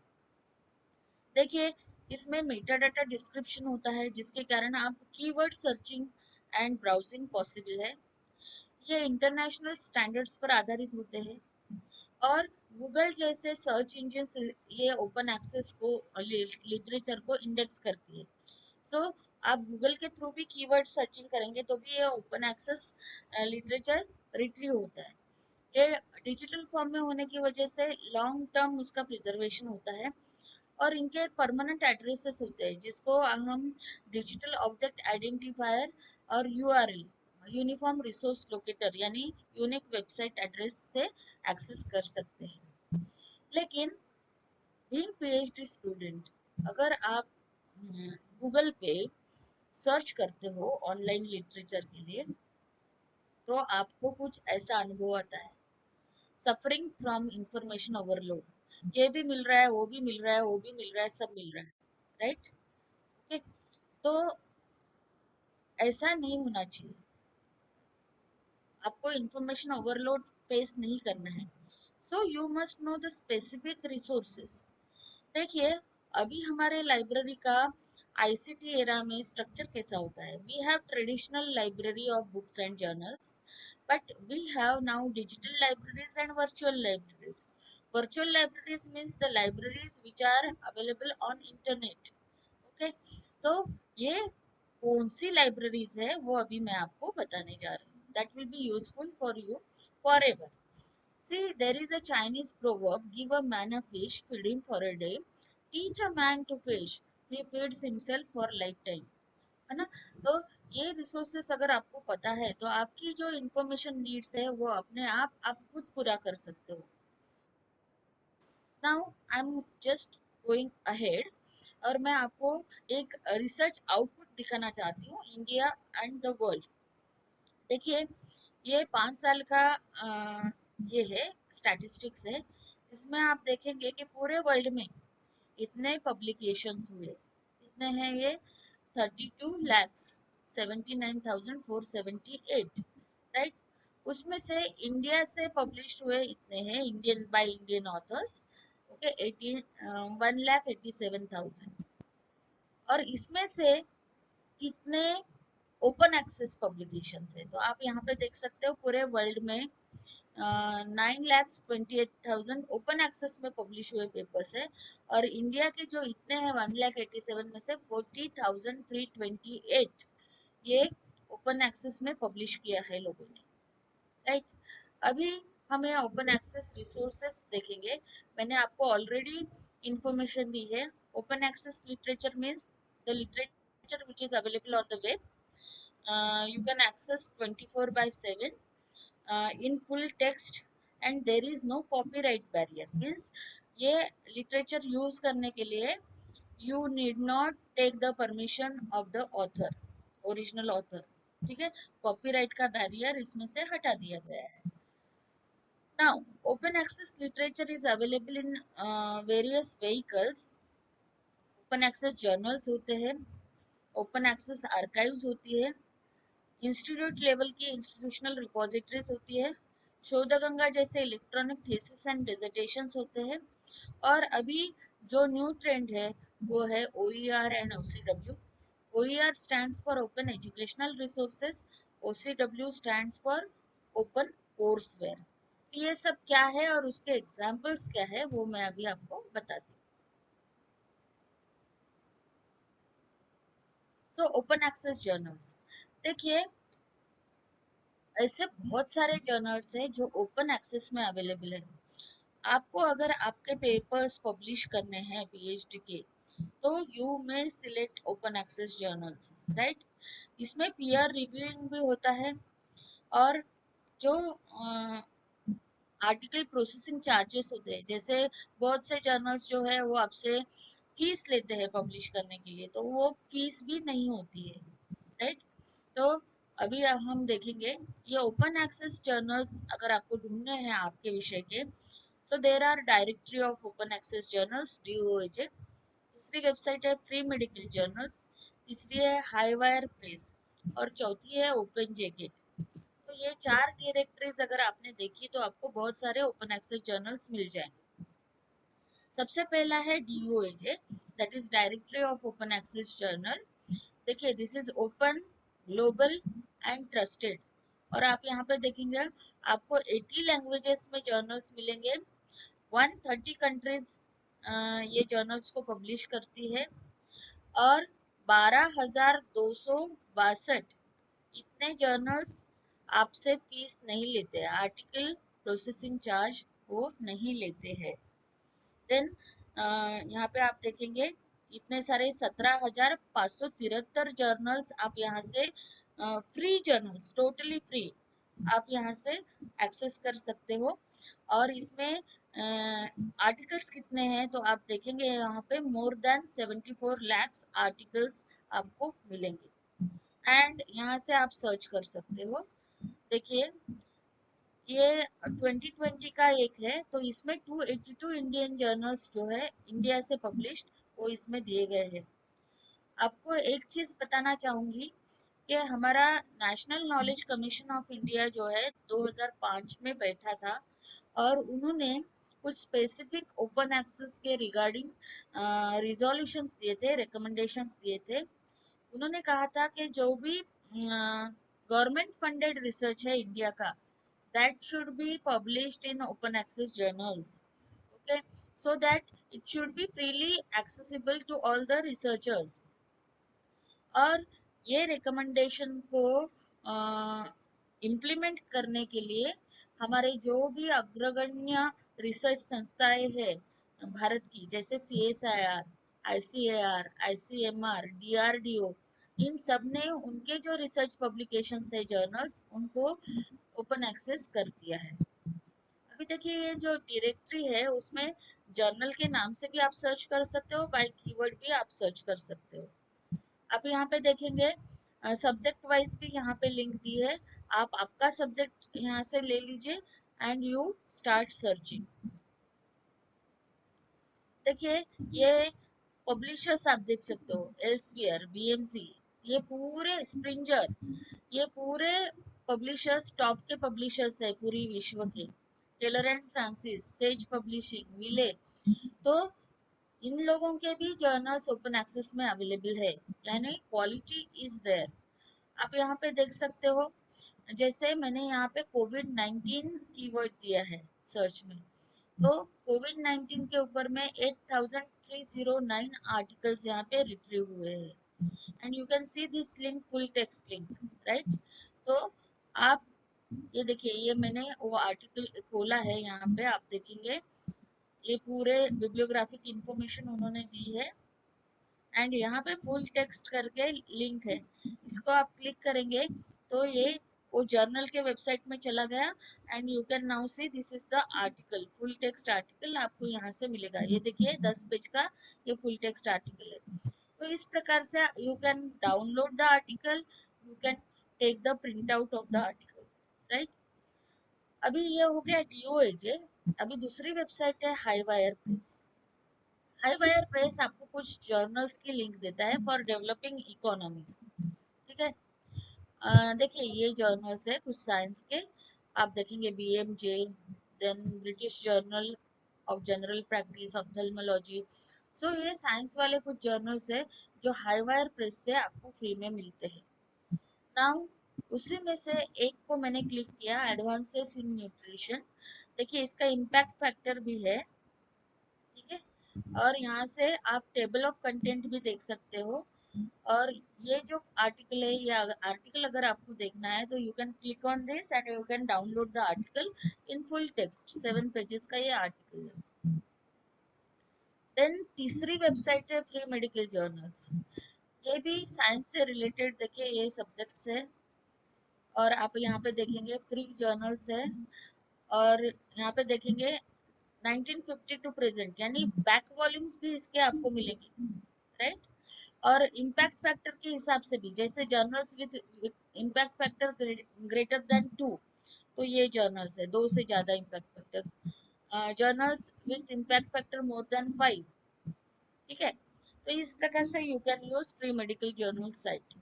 देखिए इसमें मेटा डाटा डिस्क्रिप्शन होता है, जिसके कारण आप keyword searching and browsing possible है। ये इंटरनेशनल स्टैंडर्ड्स पर आधारित होते हैं, और गूगल जैसे सर्च इंजन ये ओपन एक्सेस को लिटरेचर को इंडेक्स करती है। सो आप गूगल के थ्रू भी कीवर्ड सर्चिंग करेंगे तो भी ये ओपन एक्सेस लिटरेचर रिट्रीव होता है। ये डिजिटल फॉर्म में होने की वजह से लॉन्ग टर्म उसका प्रिजर्वेशन होता है, और इनके परमानेंट एड्रेसेस होते हैं जिसको हम डिजिटल ऑब्जेक्ट आइडेंटिफायर और यूआरएल, यूनिफॉर्म रिसोर्स लोकेटर यानी यूनिक वेबसाइट एड्रेस से एक्सेस कर सकते हैं। लेकिन बीइंग पीएचडी स्टूडेंट, अगर आप गूगल पे सर्च करते हो ऑनलाइन लिटरेचर के लिए, तो आपको कुछ ऐसा अनुभव आता है, सफरिंग फ्रॉम इंफॉर्मेशन ओवरलोड। ये भी मिल रहा है, वो भी मिल रहा है, वो भी मिल रहा है, सब मिल रहा है, राइट? ओके, तो ऐसा नहीं होना चाहिए। आपको इंफॉर्मेशन ओवरलोड फेस नहीं करना है। So you must know the specific resources. देखिए, अभी हमारे लाइब्रेरी का आईसीटी एरा में स्ट्रक्चर कैसा होता है? We have traditional library of books and journals, but we have now digital libraries and virtual libraries. Virtual libraries means the libraries which are available on internet. Okay, तो ये कौन सी libraries है वो अभी मैं आपको बताने जा रही हूँ, that will be useful for you forever. See, there is a Chinese proverb: give a man a fish, feed him for a day, teach a man to fish, he feeds himself for lifetime. है ना? तो ये resources अगर आपको पता है तो आपकी जो इंफॉर्मेशन नीड्स है वो अपने आप खुद पूरा कर सकते हो। Now I am just going ahead, और मैं आपको एक रिसर्च आउटपुट दिखाना चाहती हूँ, इंडिया एंड द वर्ल्ड। देखिए, ये 5 साल का ये है, स्टैटिस्टिक्स है। इसमें आप देखेंगे कि पूरे वर्ल्ड में इतने पब्लिकेशंस हुए, कितने हैं ये? 32,79,478, राइट? उसमें से इंडिया से पब्लिश हुए इतने हैं, Indian by Indian authors, okay, 1,87,000। और इसमें से कितने ओपन एक्सेस पब्लिकेशंस है? तो आप यहाँ पे देख सकते हो पूरे वर्ल्ड में 9,28,000 ओपन एक्सेस में पब्लिश हुए पेपर्स है, और इंडिया के जो इतने हैं 1,87,000 में से 40,328 ये ओपन एक्सेस में पब्लिश किया है लोगों ने, राइट? अभी हमें ओपन एक्सेस रिसोर्सेस देखेंगे। मैंने आपको ऑलरेडी इंफॉर्मेशन दी है। Open access literature means the literature which is available on the web, you can access 24/7 in full text, and there is no copyright barrier, means ये literature use करने के लिए you need not take the permission of the author, original author, ठीक है? Copyright का barrier इसमें से हटा दिया गया है। Now, open access literature is available in various vehicles. Open access journals होते हैं, ओपन एक्सेस आर्काइव्स होती है, इंस्टीट्यूट लेवल की इंस्टीट्यूशनल रिपोजिटरीज होती है, शोधगंगा जैसे इलेक्ट्रॉनिक थीसिस एंड डिसर्टेशंस होते हैं, और अभी जो न्यू ट्रेंड है वो है OER and OCW। OER stands for Open Educational Resources, OCW stands for Open Courseware। ये सब क्या है और उसके एग्जाम्पल्स क्या है वो मैं अभी आपको बताती हूँ। सो ओपन एक्सेस जर्नल्स, देखिए, ऐसे बहुत सारे जर्नल्स हैं जो ओपन एक्सेस में अवेलेबल है। आपको अगर आपके पेपर्स पब्लिश करने हैं PhD के, तो you may select open access journals, right? इसमें पीयर रिव्यूइंग भी होता है, और जो आर्टिकल प्रोसेसिंग चार्जेस होते हैं, जैसे बहुत से जर्नल्स जो है वो आपसे फीस लेते हैं पब्लिश करने के लिए, तो वो फीस भी नहीं होती है, राइट? तो अभी हम देखेंगे ये ओपन एक्सेस जर्नल्स अगर आपको ढूंढने हैं आपके विषय के, so there are directory of open access journals, DOAJ। दूसरी वेबसाइट है फ्री मेडिकल जर्नल्स, तीसरी है हाईवायर प्रेस, और चौथी है ओपन जेकेट। तो ये 4 डायरेक्टरीज अगर आपने देखी तो आपको बहुत सारे ओपन एक्सेस जर्नल्स मिल जाएंगे। सबसे पहला है DOAJ, that is directory of open access journal. देखिए, this is open, global and trusted, और आप यहाँ पे देखेंगे आपको 80 लैंग्वेजेस में जर्नल्स मिलेंगे। 130 कंट्रीज ये जर्नल्स को पब्लिश करती है, और 12,262 इतने जर्नल्स आपसे फीस नहीं लेते, आर्टिकल प्रोसेसिंग चार्ज वो नहीं लेते हैं। देन यहाँ पे आप देखेंगे इतने सारे 17,573 जर्नल्स आप यहाँ से फ्री जर्नल्स, टोटली फ्री आप यहाँ से एक्सेस कर सकते हो। और इसमें आर्टिकल्स कितने हैं तो आप देखेंगे यहाँ पे मोर देन 74 lakhs आर्टिकल्स आपको मिलेंगे, एंड यहाँ से आप सर्च कर सकते हो। देखिए, ये 2020 का एक है, तो इसमें 282 इंडियन जर्नल्स जो है इंडिया से पब्लिश्ड वो इसमें दिए गए हैं। आपको एक चीज बताना चाहूंगी कि हमारा national knowledge commission of India जो है 2005 में बैठा था, और उन्होंने कुछ स्पेसिफिक ओपन एक्सेस के रिगार्डिंग रिजोल्यूशंस दिए थे, रिकमेंडेशंस दिए थे। उन्होंने कहा था कि जो भी गवर्नमेंट फंडेड रिसर्च है इंडिया का, that should be published in open access journals, okay, so that it should be freely accessible to all the researchers। और ये रिकमेंडेशन को इम्प्लीमेंट करने के लिए हमारे जो भी अग्रगण्य रिसर्च संस्थाएं हैं भारत की, जैसे CSIR, ICAR, ICMR, DRDO, इन सब ने उनके जो रिसर्च पब्लिकेशंस है जर्नल्स, उनको ओपन एक्सेस कर दिया है। अभी देखिए ये जो डायरेक्टरी है उसमें जर्नल के नाम से भी आप सर्च कर सकते हो, बाय कीवर्ड भी आप सर्च कर सकते हो। आप यहाँ पे देखेंगे सब्जेक्ट वाइज भी यहाँ पे लिंक दी है, आप आपका सब्जेक्ट यहाँ से ले लीजिए एंड यू स्टार्ट सर्चिंग। देखिए ये पब्लिशर्स आप देख सकते हो, एल्सवियर, BMC, ये पूरे स्प्रिंजर, ये पूरे पब्लिशर्स टॉप के पब्लिशर्स है पूरी विश्व के। Taylor and Francis, Sage publishing, मिले, तो इन लोगों के भी जर्नल्स ओपन एक्सेस में अवेलेबल है, यानी क्वालिटी इज देयर। आप यहाँ पे देख सकते हो, जैसे मैंने यहाँ पे कोविड-19 कीवर्ड दिया है सर्च में, तो कोविड-19 के ऊपर में 8309 आर्टिकल्स यहाँ पे रिट्रीव हुए हैं, and you can see this link, full text link, right. तो आप ये देखिए, ये मैंने वो आर्टिकल खोला है, यहाँ पे आप देखेंगे ये पूरे बिब्लियोग्राफिक इंफॉर्मेशन उन्होंने दी है, एंड यहाँ पे फुल टेक्स्ट करके लिंक है, इसको आप क्लिक करेंगे तो ये वो जर्नल के वेबसाइट में चला गया, and you can now see this is the article, full text article आपको यहाँ से मिलेगा। ये देखिए 10 पेज का ये फुल टेक्स्ट आर्टिकल है। तो इस प्रकार से you can download the article, you can take the print out of the article, right. अभी ये हो गया DOAJ। अभी दूसरी वेबसाइट है हाईवायर प्रेस। हाईवायर प्रेस आपको कुछ जर्नल्स की लिंक देता है फॉर डेवलपिंग इकोनॉमीज, ठीक है। देखिए ये जर्नल्स है कुछ साइंस के, आप देखेंगे BMJ, then British journal of general practice ophthalmology. So ये साइंस वाले कुछ जर्नल्स है जो हाईवायर प्रेस से आपको फ्री में मिलते हैं। नाउ उसी में से एक को मैंने क्लिक किया, एडवांसेस इन न्यूट्रिशन। देखिए इसका इम्पैक्ट फैक्टर भी है, ठीक है, और यहाँ से आप टेबल ऑफ कंटेंट भी देख सकते हो। और ये जो आर्टिकल है, ये आर्टिकल अगर आपको देखना है तो you can click on this and you can download the article in full text, 7 pages का ये आर्टिकल है। देन तीसरी वेबसाइट है फ्री मेडिकल जर्नल्स। ये भी साइंस से रिलेटेड, देखिए ये सब्जेक्ट्स है, और आप यहाँ पे देखेंगे फ्री जर्नल्स है, और यहाँ पे देखेंगे 1950 टू प्रेजेंट, यानी बैक वॉल्यूम्स भी इसके आपको मिलेंगी, राइट। और इम्पैक्ट फैक्टर के हिसाब से भी, जैसे journals with impact factor greater than 2, तो ये जर्नल्स है 2 से ज्यादा impact factor. Journals with impact factor more than 5, ठीक है। तो इस प्रकार से you can use free medical journal site.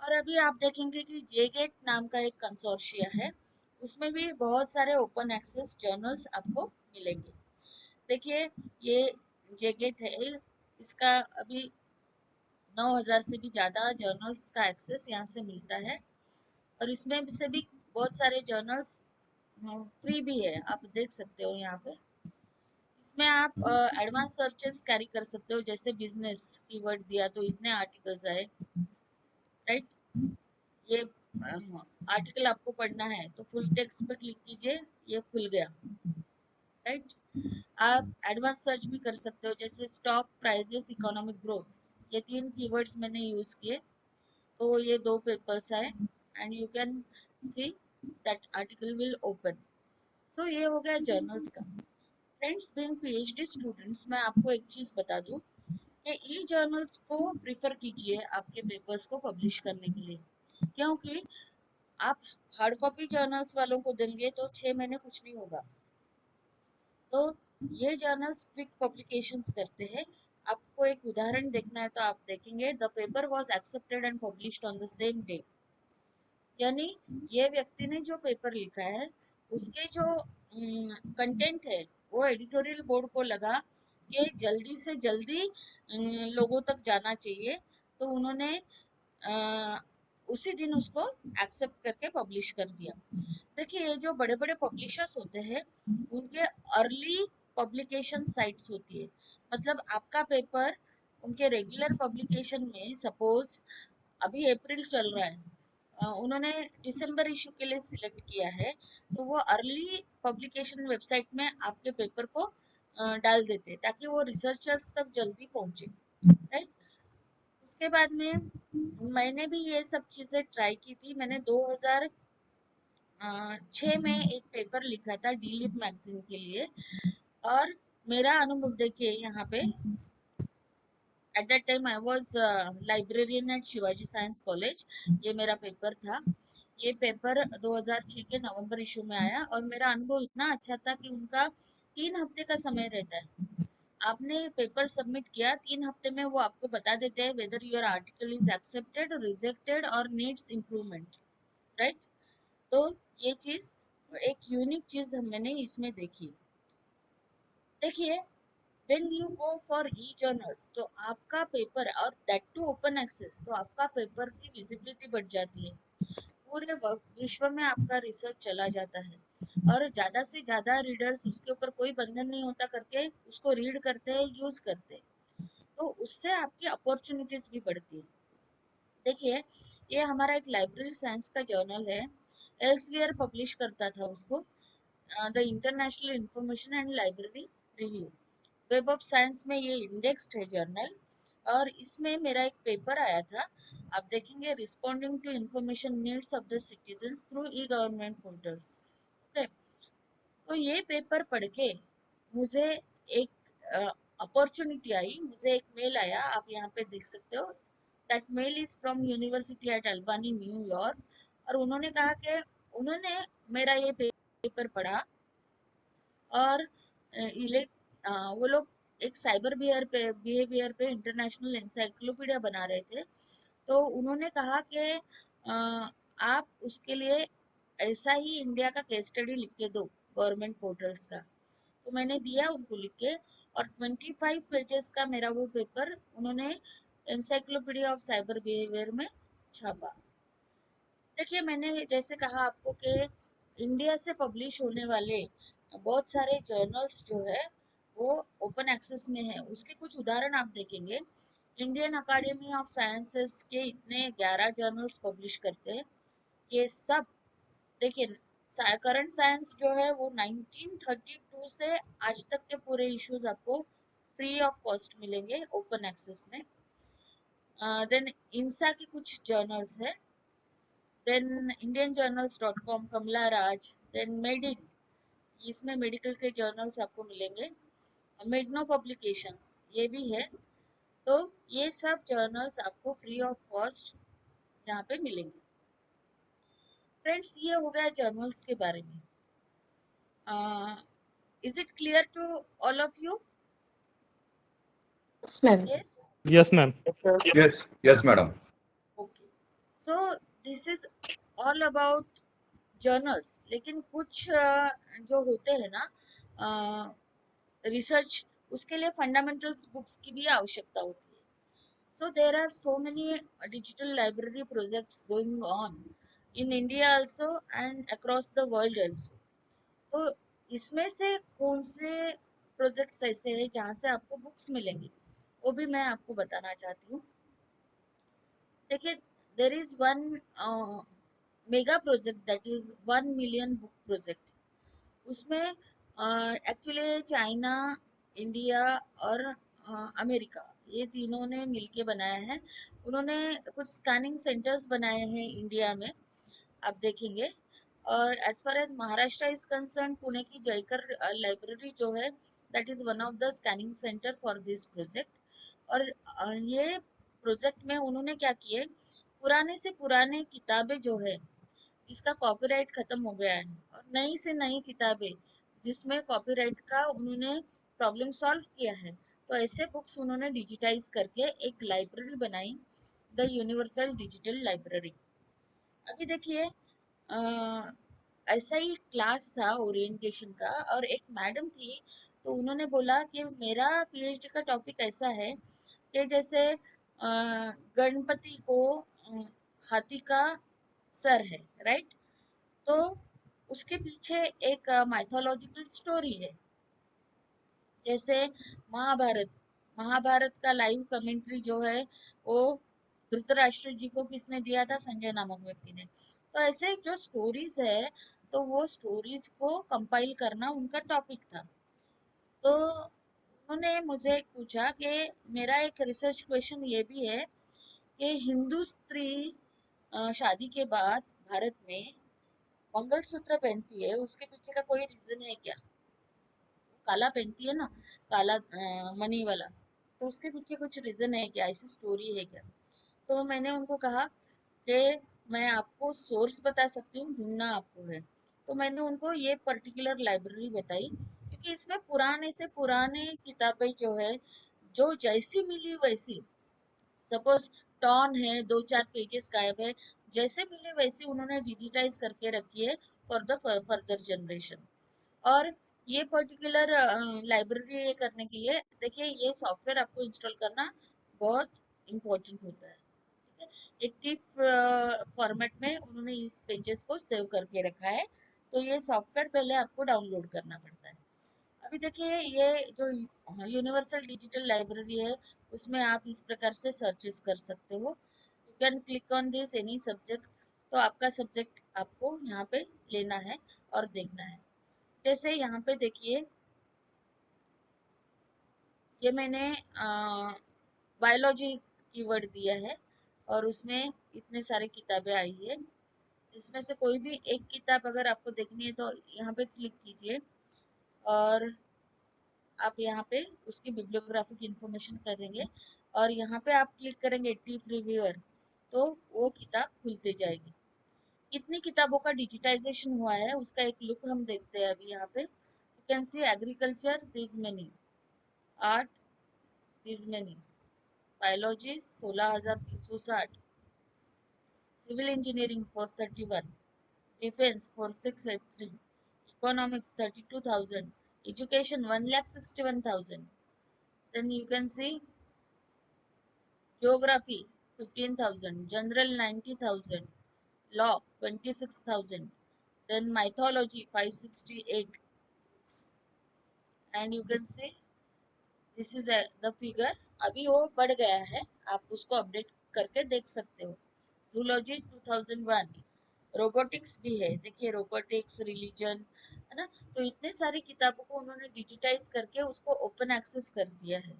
और अभी आप देखेंगे कि जेगेट नाम का एक कंसोर्शिया है, उसमें भी बहुत सारे ओपन एक्सेस जर्नल्स आपको मिलेंगे। देखिए ये जेगेट है, इसका अभी 9000 से भी ज़्यादा जर्नल्स का एक्सेस यहाँ से मिलता है, और इसमें से भी बहुत सारे जर्नल्स फ्री भी है, आप देख सकते हो यहाँ पे। इसमें आप एडवांस सर्चेस कैरी कर सकते हो, जैसे बिजनेस कीवर्ड दिया तो इतने आर्टिकल्स आए, राइट। ये आर्टिकल आपको पढ़ना है तो फुल टेक्स्ट पे क्लिक कीजिए, ये खुल गया, राइट। आप एडवांस सर्च भी कर सकते हो, जैसे स्टॉक प्राइजेस इकोनॉमिक ग्रोथ, ये 3 कीवर्ड्स मैंने यूज किए, तो ये 2 पेपर्स आए, and you can see that article will open. So ये हो गया जर्नल्स का। फ्रेंड्स, बीइंग PhD स्टूडेंट्स, मैं आपको एक चीज बता दूं कि ई जर्नल्स को प्रिफर कीजिए आपके पेपर्स को पब्लिश करने के लिए, क्योंकि आप हार्ड कॉपी जर्नल्स वालों को देंगे तो 6 महीने कुछ नहीं होगा। तो ये जर्नल्स क्विक पब्लिकेशंस करते हैं। आपको एक उदाहरण देखना है तो आप देखेंगे, the paper was accepted and published on the same day. यानी ये व्यक्ति ने जो पेपर लिखा है उसके जो कंटेंट है वो एडिटोरियल बोर्ड को लगा कि जल्दी से जल्दी लोगों तक जाना चाहिए, तो उन्होंने अ, उसी दिन उसको एक्सेप्ट करके पब्लिश कर दिया। देखिए, ये जो बड़े बड़े पब्लिशर्स होते हैं उनके अर्ली पब्लिकेशन साइट्स होती है। मतलब आपका पेपर उनके रेगुलर पब्लिकेशन में, सपोज अभी अप्रैल चल रहा है, उन्होंने दिसंबर इशू के लिए सिलेक्ट किया है, तो वो अर्ली पब्लिकेशन वेबसाइट में आपके पेपर को डाल देते हैं ताकि वो रिसर्चर्स तक जल्दी पहुंचे, राइट। उसके बाद में मैंने भी ये सब चीज़ें ट्राई की थी। मैंने 2006 में एक पेपर लिखा था डी लिप मैगजीन के लिए, और मेरा अनुभव देखिए यहाँ पे। At that time I was librarian at Shivaji science college. ये मेरा पेपर था। ये पेपर 2006 के नवंबर इशू में आया और मेरा अनुभव इतना अच्छा था कि उनका 3 हफ्ते का समय रहता है। आपने पेपर सबमिट किया, 3 हफ्ते में वो आपको बता देते हैं whether your article is accepted, rejected और नीड्स इम्प्रूवमेंट, राइट। तो ये चीज, एक यूनिक चीज मैंने इसमें देखी। देखिए, when you go for E journals तो आपका पेपर, और दैट टू ओपन एक्सेस, तो आपका पेपर की विजिबिलिटी बढ़ जाती है। पूरे विश्व में आपका रिसर्च चला जाता है और ज्यादा से ज्यादा रीडर्स, उसके ऊपर कोई बंधन नहीं होता करके उसको रीड करते हैं, यूज करते हैं। तो उससे आपकी अपॉर्चुनिटीज भी बढ़ती है। देखिए, ये हमारा एक लाइब्रेरी साइंस का जर्नल है, एल्सवियर पब्लिश करता था उसको, the international information and library review. Web of science में ये इंडेक्स्ड है जर्नल, और इसमें मेरा एक पेपर आया था। आप देखेंगे, responding to information needs of the citizens through e government portals. Okay, तो ये पेपर पढ़ के मुझे एक अपॉर्चुनिटी आई, मुझे एक मेल आया, आप यहाँ पे देख सकते हो। That mail is from university at Albany न्यूयॉर्क, और उन्होंने कहा कि उन्होंने मेरा ये पेपर पढ़ा, और वो लोग एक साइबर बिहेवियर पे इंटरनेशनल इंसाइक्लोपीडिया बना रहे थे। तो उन्होंने कहा कि आप उसके लिए ऐसा ही इंडिया का केस स्टडी लिख के दो गवर्नमेंट पोर्टल्स का। तो मैंने दिया उनको लिख के, और 25 पेजेस का मेरा वो पेपर उन्होंने इंसाइक्लोपीडिया ऑफ साइबर बिहेवियर में छापा। देखिए, मैंने जैसे कहा आपको कि इंडिया से पब्लिश होने वाले बहुत सारे जर्नल्स जो है वो ओपन एक्सेस में है। उसके कुछ उदाहरण आप देखेंगे, इंडियन अकेडमी ऑफ साइंसेस के इतने 11 जर्नल्स पब्लिश करते हैं। ये सब देखिए, करंट साइंस जो है वो 1932 से आज तक के पूरे इश्यूज आपको फ्री ऑफ कॉस्ट मिलेंगे ओपन एक्सेस में। देन इंसा की कुछ जर्नल्स है, then Indian journals dot com, Kamla Raj, then MedIND, इसमें मेडिकल के जर्नल्स आपको मिलेंगे। मेडनो पब्लिकेशंस ये भी है। तो ये सब जर्नल्स आपको फ्री ऑफ कॉस्ट यहाँ पे मिलेंगे। फ्रेंड्स, ये हो गया जर्नल्स के बारे में। Is it clear to all of you? Yes, ma'am. Yes, Yes, ma'am. Yes, yes, madam. Okay. So this is all about journals. लेकिन कुछ जो होते हैं ना रिसर्च, उसके लिए फंडामेंटल्स बुक्स की भी आवश्यकता होती है। So there are so many digital library projects going on in India also and across the world also. तो इसमें से कौन से प्रोजेक्ट्स ऐसे हैं जहाँ से आपको बुक्स मिलेंगी, वो भी मैं आपको बताना चाहती हूँ। देखिए, देर is one mega project that is 1 million book project. उसमें एक्चुअली चाइना, इंडिया और अमेरिका, ये तीनों ने मिलके बनाया है। उन्होंने कुछ स्कैनिंग सेंटर्स बनाए हैं इंडिया में, आप देखेंगे। और as far as Maharashtra is concerned, Pune की जयकर लाइब्रेरी जो है, that is one of the scanning center for this project. और ये प्रोजेक्ट में उन्होंने क्या किए, पुराने से पुराने किताबें जो है जिसका कॉपीराइट खत्म हो गया है, और नई से नई किताबें जिसमें कॉपीराइट का उन्होंने प्रॉब्लम सॉल्व किया है। तो ऐसे बुक्स उन्होंने डिजिटाइज करके एक लाइब्रेरी बनाई, द यूनिवर्सल डिजिटल लाइब्रेरी। अभी देखिए, ऐसा ही क्लास था ओरिएंटेशन का, और एक मैडम थी, तो उन्होंने बोला कि मेरा पीएचडी का टॉपिक ऐसा है कि जैसे गणपति को हाथी का सर है, राइट? तो उसके पीछे एक माइथोलॉजिकल स्टोरी है। जैसे महाभारत, महाभारत का लाइव कमेंट्री जो है वो धृतराष्ट्र जी को किसने दिया था? संजय नामक व्यक्ति ने। तो ऐसे जो स्टोरीज है, तो वो स्टोरीज को कंपाइल करना उनका टॉपिक था। तो उन्होंने मुझे पूछा कि मेरा एक रिसर्च क्वेश्चन ये भी है कि हिंदू स्त्री शादी के बाद भारत में मंगलसूत्र पहनती है, उसके पीछे का कोई रीजन है क्या? काला पहनती है ना, काला मनी वाला, तो उसके पीछे कुछ रीजन है क्या, ऐसी स्टोरी है क्या? तो मैंने उनको कहा कि मैं आपको सोर्स बता सकती हूँ, ढूंढना आपको है। तो मैंने उनको ये पर्टिकुलर लाइब्रेरी बताई, क्योंकि इसमें पुराने से पुराने किताबें जो है, जो जैसी मिली वैसी, सपोज टॉन है, दो चार पेजेस गायब है, जैसे मिले वैसे उन्होंने डिजिटाइज करके रखी है फॉर द फर्दर जनरेशन। और ये पर्टिकुलर लाइब्रेरी ये करने के लिए देखिए, ये सॉफ्टवेयर आपको इंस्टॉल करना बहुत इम्पोर्टेंट होता है, ठीक है? एक टिफ फॉर्मेट में उन्होंने इस पेजेस को सेव करके रखा है, तो ये सॉफ्टवेयर पहले आपको डाउनलोड करना पड़ता है। अभी देखिए, ये जो यूनिवर्सल डिजिटल लाइब्रेरी है, उसमें आप इस प्रकार से सर्चेस कर सकते हो। You can click on this any subject, तो आपका सब्जेक्ट आपको यहाँ पे लेना है और देखना है। जैसे यहाँ पे देखिए, ये मैंने बायोलॉजी कीवर्ड दिया है, और उसमें इतने सारे किताबें आई है। इसमें से कोई भी एक किताब अगर आपको देखनी है तो यहाँ पे क्लिक कीजिए, और आप यहाँ पे उसकी बिब्लियोग्राफिक इंफॉर्मेशन करेंगे, और यहाँ पे आप क्लिक करेंगे टिप रिव्यूअर, तो वो किताब खुलती जाएगी। कितनी किताबों का डिजिटाइजेशन हुआ है उसका एक लुक हम देखते हैं अभी यहाँ पे। You can see agriculture this many, art this many, biology 16,360, civil engineering 431, defence 4683, economics 32,000, education 1,61,000. Then you can see geography 15,000, general 90,000, law 26,000, then mythology 568, and you can see this is the figure। अभी वो बढ़ गया है, आप उसको update करके देख सकते हो। जूलॉजी 2001, रोबोटिक्स भी है, देखिए रोबोटिक्स, रिलीजन, है ना? तो इतने सारी किताबों को उन्होंने डिजिटाइज करके उसको ओपन एक्सेस कर दिया है।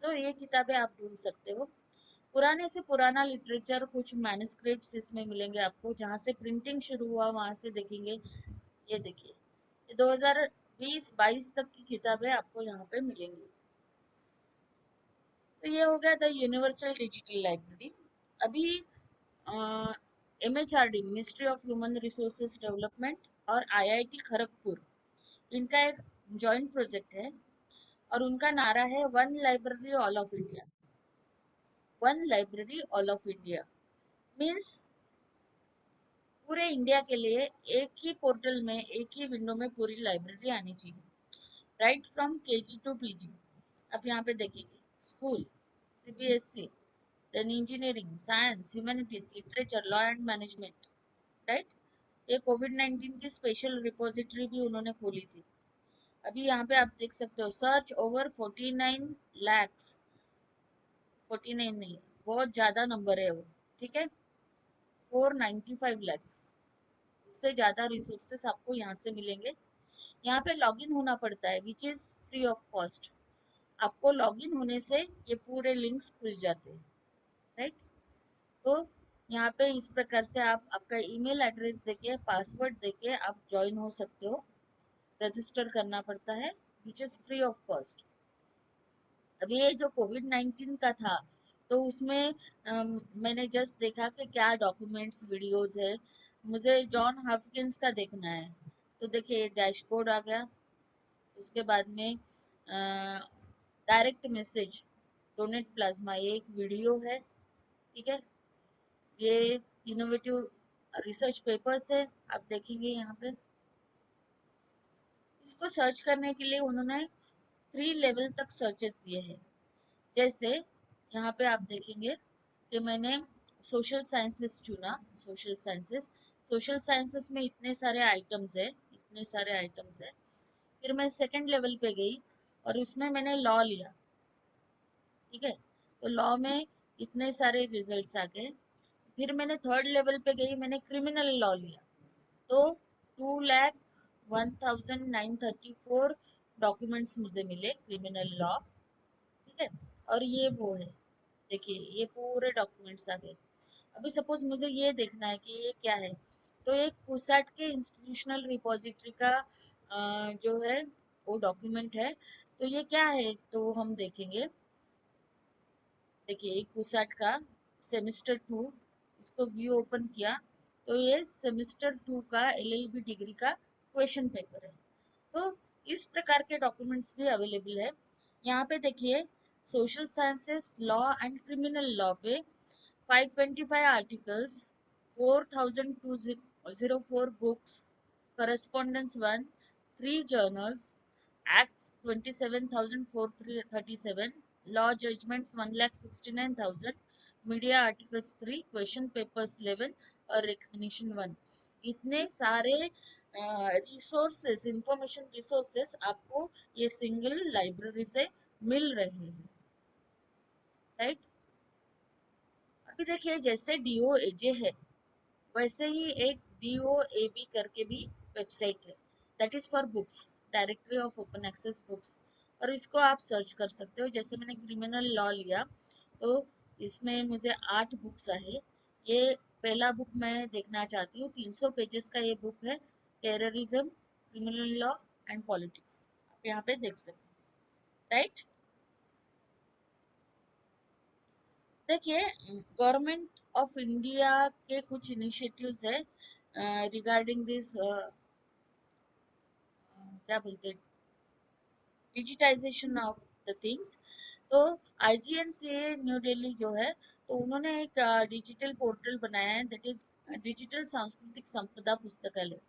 तो ये किताबें आप ढूंढ सकते हो। पुराने से पुराना लिटरेचर, कुछ मैन्युस्क्रिप्ट्स इसमें मिलेंगे आपको, जहाँ से प्रिंटिंग शुरू हुआ वहां से देखेंगे। ये देखिए, ये 2020-22 तक की किताबें आपको यहाँ पे मिलेंगी। तो ये हो गया द यूनिवर्सल डिजिटल लाइब्रेरी। अभी MHRD, ministry of human resources development, और IIT खड़गपुर, इनका एक जॉइंट प्रोजेक्ट है, और उनका नारा है one library all of India. One library all of India means पूरे इंडिया के लिए एक ही पोर्टल में, एक ही विंडो में पूरी लाइब्रेरी आनी चाहिए, right from KG to PG। आप यहाँ पे देखेंगे school, CBSE, then engineering, science, humanities, literature, law and management, right? ये कोविड-19 की स्पेशल रिपोजिटरी भी उन्होंने खोली थी। अभी यहाँ पे आप देख सकते हो, सर्च ओवर 49 लैक्स, 49 नहीं, बहुत ज्यादा नंबर है वो, ठीक है, 495 लैक्स, उससे ज्यादा रिसोर्सेस आपको यहाँ से मिलेंगे। यहाँ पे लॉगिन होना पड़ता है, which is free of cost. आपको लॉगिन होने से ये पूरे लिंक्स खुल जाते हैं, राइट? तो यहाँ पे इस प्रकार से आप आपका ईमेल एड्रेस देके, पासवर्ड देके आप ज्वाइन हो सकते हो। रजिस्टर करना पड़ता है, which is free of cost. अभी ये जो कोविड-19 का था, तो उसमें मैंने जस्ट देखा कि क्या डॉक्यूमेंट्स, वीडियोस है, मुझे जॉन हॉपकिंस का देखना है, तो देखिए डैशबोर्ड आ गया। उसके बाद में डायरेक्ट मैसेज, डोनेट प्लाज्मा, ये एक वीडियो है, ठीक है। ये इनोवेटिव रिसर्च पेपर्स है, आप देखेंगे यहाँ पे। इसको सर्च करने के लिए उन्होंने 3 लेवल तक सर्चेस दिए हैं। जैसे यहाँ पे आप देखेंगे कि मैंने सोशल साइंसेस चुना। सोशल साइंसेस में इतने सारे आइटम्स है, इतने सारे आइटम्स है। फिर मैं सेकंड लेवल पे गई और उसमें मैंने लॉ लिया, ठीक है। तो लॉ में इतने सारे रिजल्ट्स आ गए। फिर मैंने थर्ड लेवल पे गई, मैंने क्रिमिनल लॉ लिया। तो 2,01,934 डॉक्यूमेंट्स मुझे मिले क्रिमिनल लॉ, ठीक है। और ये वो है, देखिए ये पूरे डॉक्यूमेंट्स आ गए। अभी सपोज मुझे ये देखना है कि ये क्या है, तो एक कुसैट के इंस्टीट्यूशनल रिपोजिटरी का जो है वो डॉक्यूमेंट है। तो ये क्या है, तो हम देखेंगे। देखिए कुसैट का सेमेस्टर 2, इसको व्यू ओपन किया तो ये सेमेस्टर 2 का एलएलबी डिग्री का क्वेश्चन पेपर है। तो इस प्रकार के डॉक्यूमेंट्स भी अवेलेबल है। यहाँ पे देखिए social sciences law and criminal law पे 525 articles, 4,204 books, correspondence 1, 3 journals, acts 27,437, law judgments 1,69,000, media articles 3, question papers 11 और recognition 1। इतने सारे रिसोर्सेस, इंफॉर्मेशन रिसोर्सेस आपको ये सिंगल लाइब्रेरी से मिल रहे हैं, राइट। अभी देखिए जैसे डीओएजे है, वैसे ही एक DOAB करके भी वेबसाइट है, that is for books, directory of open access books. और इसको आप सर्च कर सकते हो। जैसे मैंने क्रिमिनल लॉ लिया तो इसमें मुझे 8 बुक्स आए। ये पहला बुक मैं देखना चाहती हूँ, 300 पेजेस का ये बुक है, terrorism, criminal law and politics. आप यहाँ पे देख सकते हो, राइट। देखिए गवर्नमेंट ऑफ इंडिया के कुछ इनिशिएटिव्स है रिगार्डिंग दिस, क्या बोलते हैं, डिजिटाइजेशन ऑफ द थिंग्स। तो IGNC न्यू दिल्ली जो है, तो उन्होंने एक डिजिटल पोर्टल बनाया है, दैट इज डिजिटल सांस्कृतिक संपदा पुस्तकालय।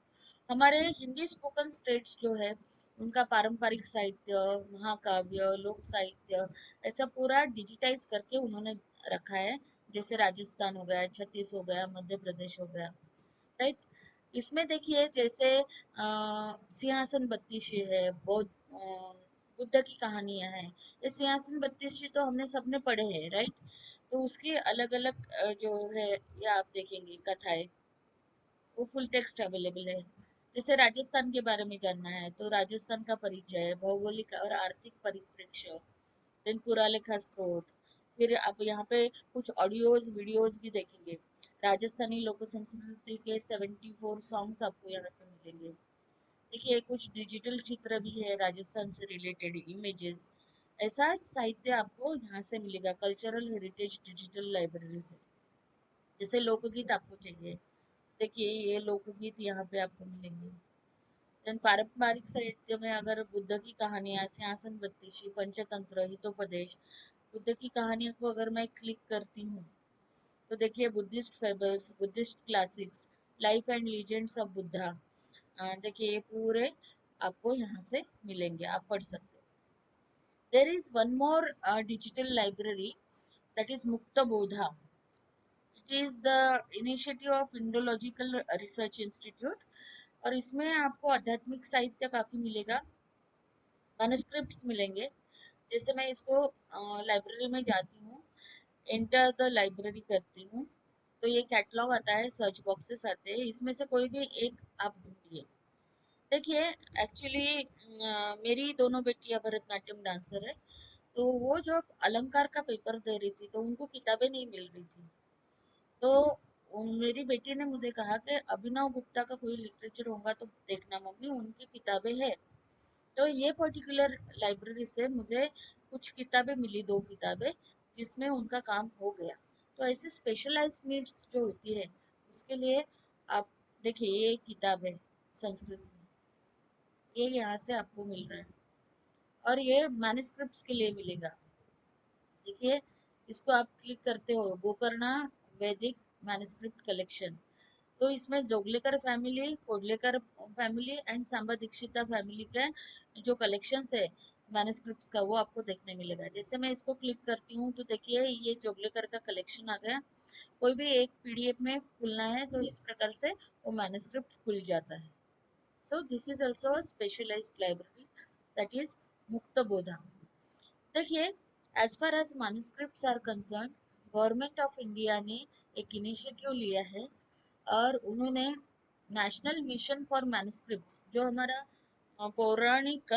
हमारे हिंदी स्पोकन स्टेट्स जो है उनका पारंपरिक साहित्य, महाकाव्य, लोक साहित्य, ऐसा पूरा डिजिटाइज करके उन्होंने रखा है। जैसे राजस्थान हो गया, छत्तीस हो गया, मध्य प्रदेश हो गया, राइट। इसमें देखिए जैसे सिंहासन बत्तीसी है, बुद्ध की कहानियां हैं। ये सिंहासन बत्तीसी तो हमने सबने पढ़े हैं, राइट। तो उसकी अलग अलग जो है ये आप देखेंगे कथाएं, वो फुल टेक्स्ट अवेलेबल है। जैसे राजस्थान के बारे में जानना है तो राजस्थान का परिचय, भौगोलिक और आर्थिक परिप्रेक्ष्य, देन पुरालेखा स्रोत। फिर आप यहाँ पे कुछ ऑडियोज वीडियोज भी देखेंगे। राजस्थानी लोक संस्कृति के 74 सॉन्ग्स आपको यहाँ पे मिलेंगे। देखिए कुछ डिजिटल चित्र भी है राजस्थान से रिलेटेड इमेजेस। ऐसा साहित्य आपको यहाँ से मिलेगा, कल्चरल हेरिटेज डिजिटल लाइब्रेरी से। जैसे लोकगीत आपको चाहिए, देखिए ये लोकगीत यहाँ पे आपको मिलेंगे। देन पारंपरिक साहित्य में अगर बुद्ध की कहानियां, सिंहासन बत्तीसी, पंचतंत्र, हितोपदेश, बुद्ध की कहानियों को अगर मैं क्लिक करती हूँ तो देखिए Buddhist fables, Buddhist classics, life and legends of Buddha, देखिए ये पूरे आपको यहाँ से मिलेंगे, आप पढ़ सकते हो। There is one more digital library, that is Muktabodha. It is the initiative of Indological research institute. और इसमें आपको आध्यात्मिक साहित्य काफी मिलेगा, मैन्युस्क्रिप्ट्स मिलेंगे। जैसे मैं इसको लाइब्रेरी में जाती हूँ, एंटर द लाइब्रेरी करती हूँ, तो ये कैटलॉग आता है, सर्च बॉक्सेस आते हैं, इसमें से कोई भी एक आप ढूंढिए। देखिए एक्चुअली मेरी दोनों बेटियां भरतनाट्यम डांसर है, तो वो जो अलंकार का पेपर दे रही थी तो उनको किताबें नहीं मिल रही थी। तो मेरी बेटी ने मुझे कहा कि अभिनव गुप्ता का कोई लिटरेचर होगा तो देखना मम्मी, उनकी किताबें है। तो ये पर्टिकुलर लाइब्रेरी से मुझे कुछ किताबें मिली, 2 किताबें, जिसमें उनका काम हो गया। तो ऐसे स्पेशलाइज्ड नीड्स जो होती है उसके लिए आप देखिए ये एक किताब है संस्कृत में, ये यहाँ से आपको मिल रहा है और ये मैन्युस्क्रिप्ट्स के लिए मिलेगा। देखिए इसको आप क्लिक करते हो, गोकर्णा वैदिक मैन्युस्क्रिप्ट कलेक्शन। तो इसमें Joglekar family, Kodlekar family and Samba Dikshita family के जो कलेक्शंस है मैन्युस्क्रिप्ट्स का, वो आपको देखने मिलेगा। जैसे मैं इसको क्लिक करती हूँ तो देखिए ये जोगलेकर का कलेक्शन आ गया। कोई भी एक पीडीएफ में खुलना है तो इस प्रकार से वो मैन्युस्क्रिप्ट खुल जाता है। So this is also a specialised library, that is Muktabodha. देखिए as far as manuscripts are concern, government of India ने एक इनिशिएटिव लिया है और उन्होंने नेशनल मिशन फॉर मैन्युस्क्रिप्ट्स, जो हमारा पौराणिक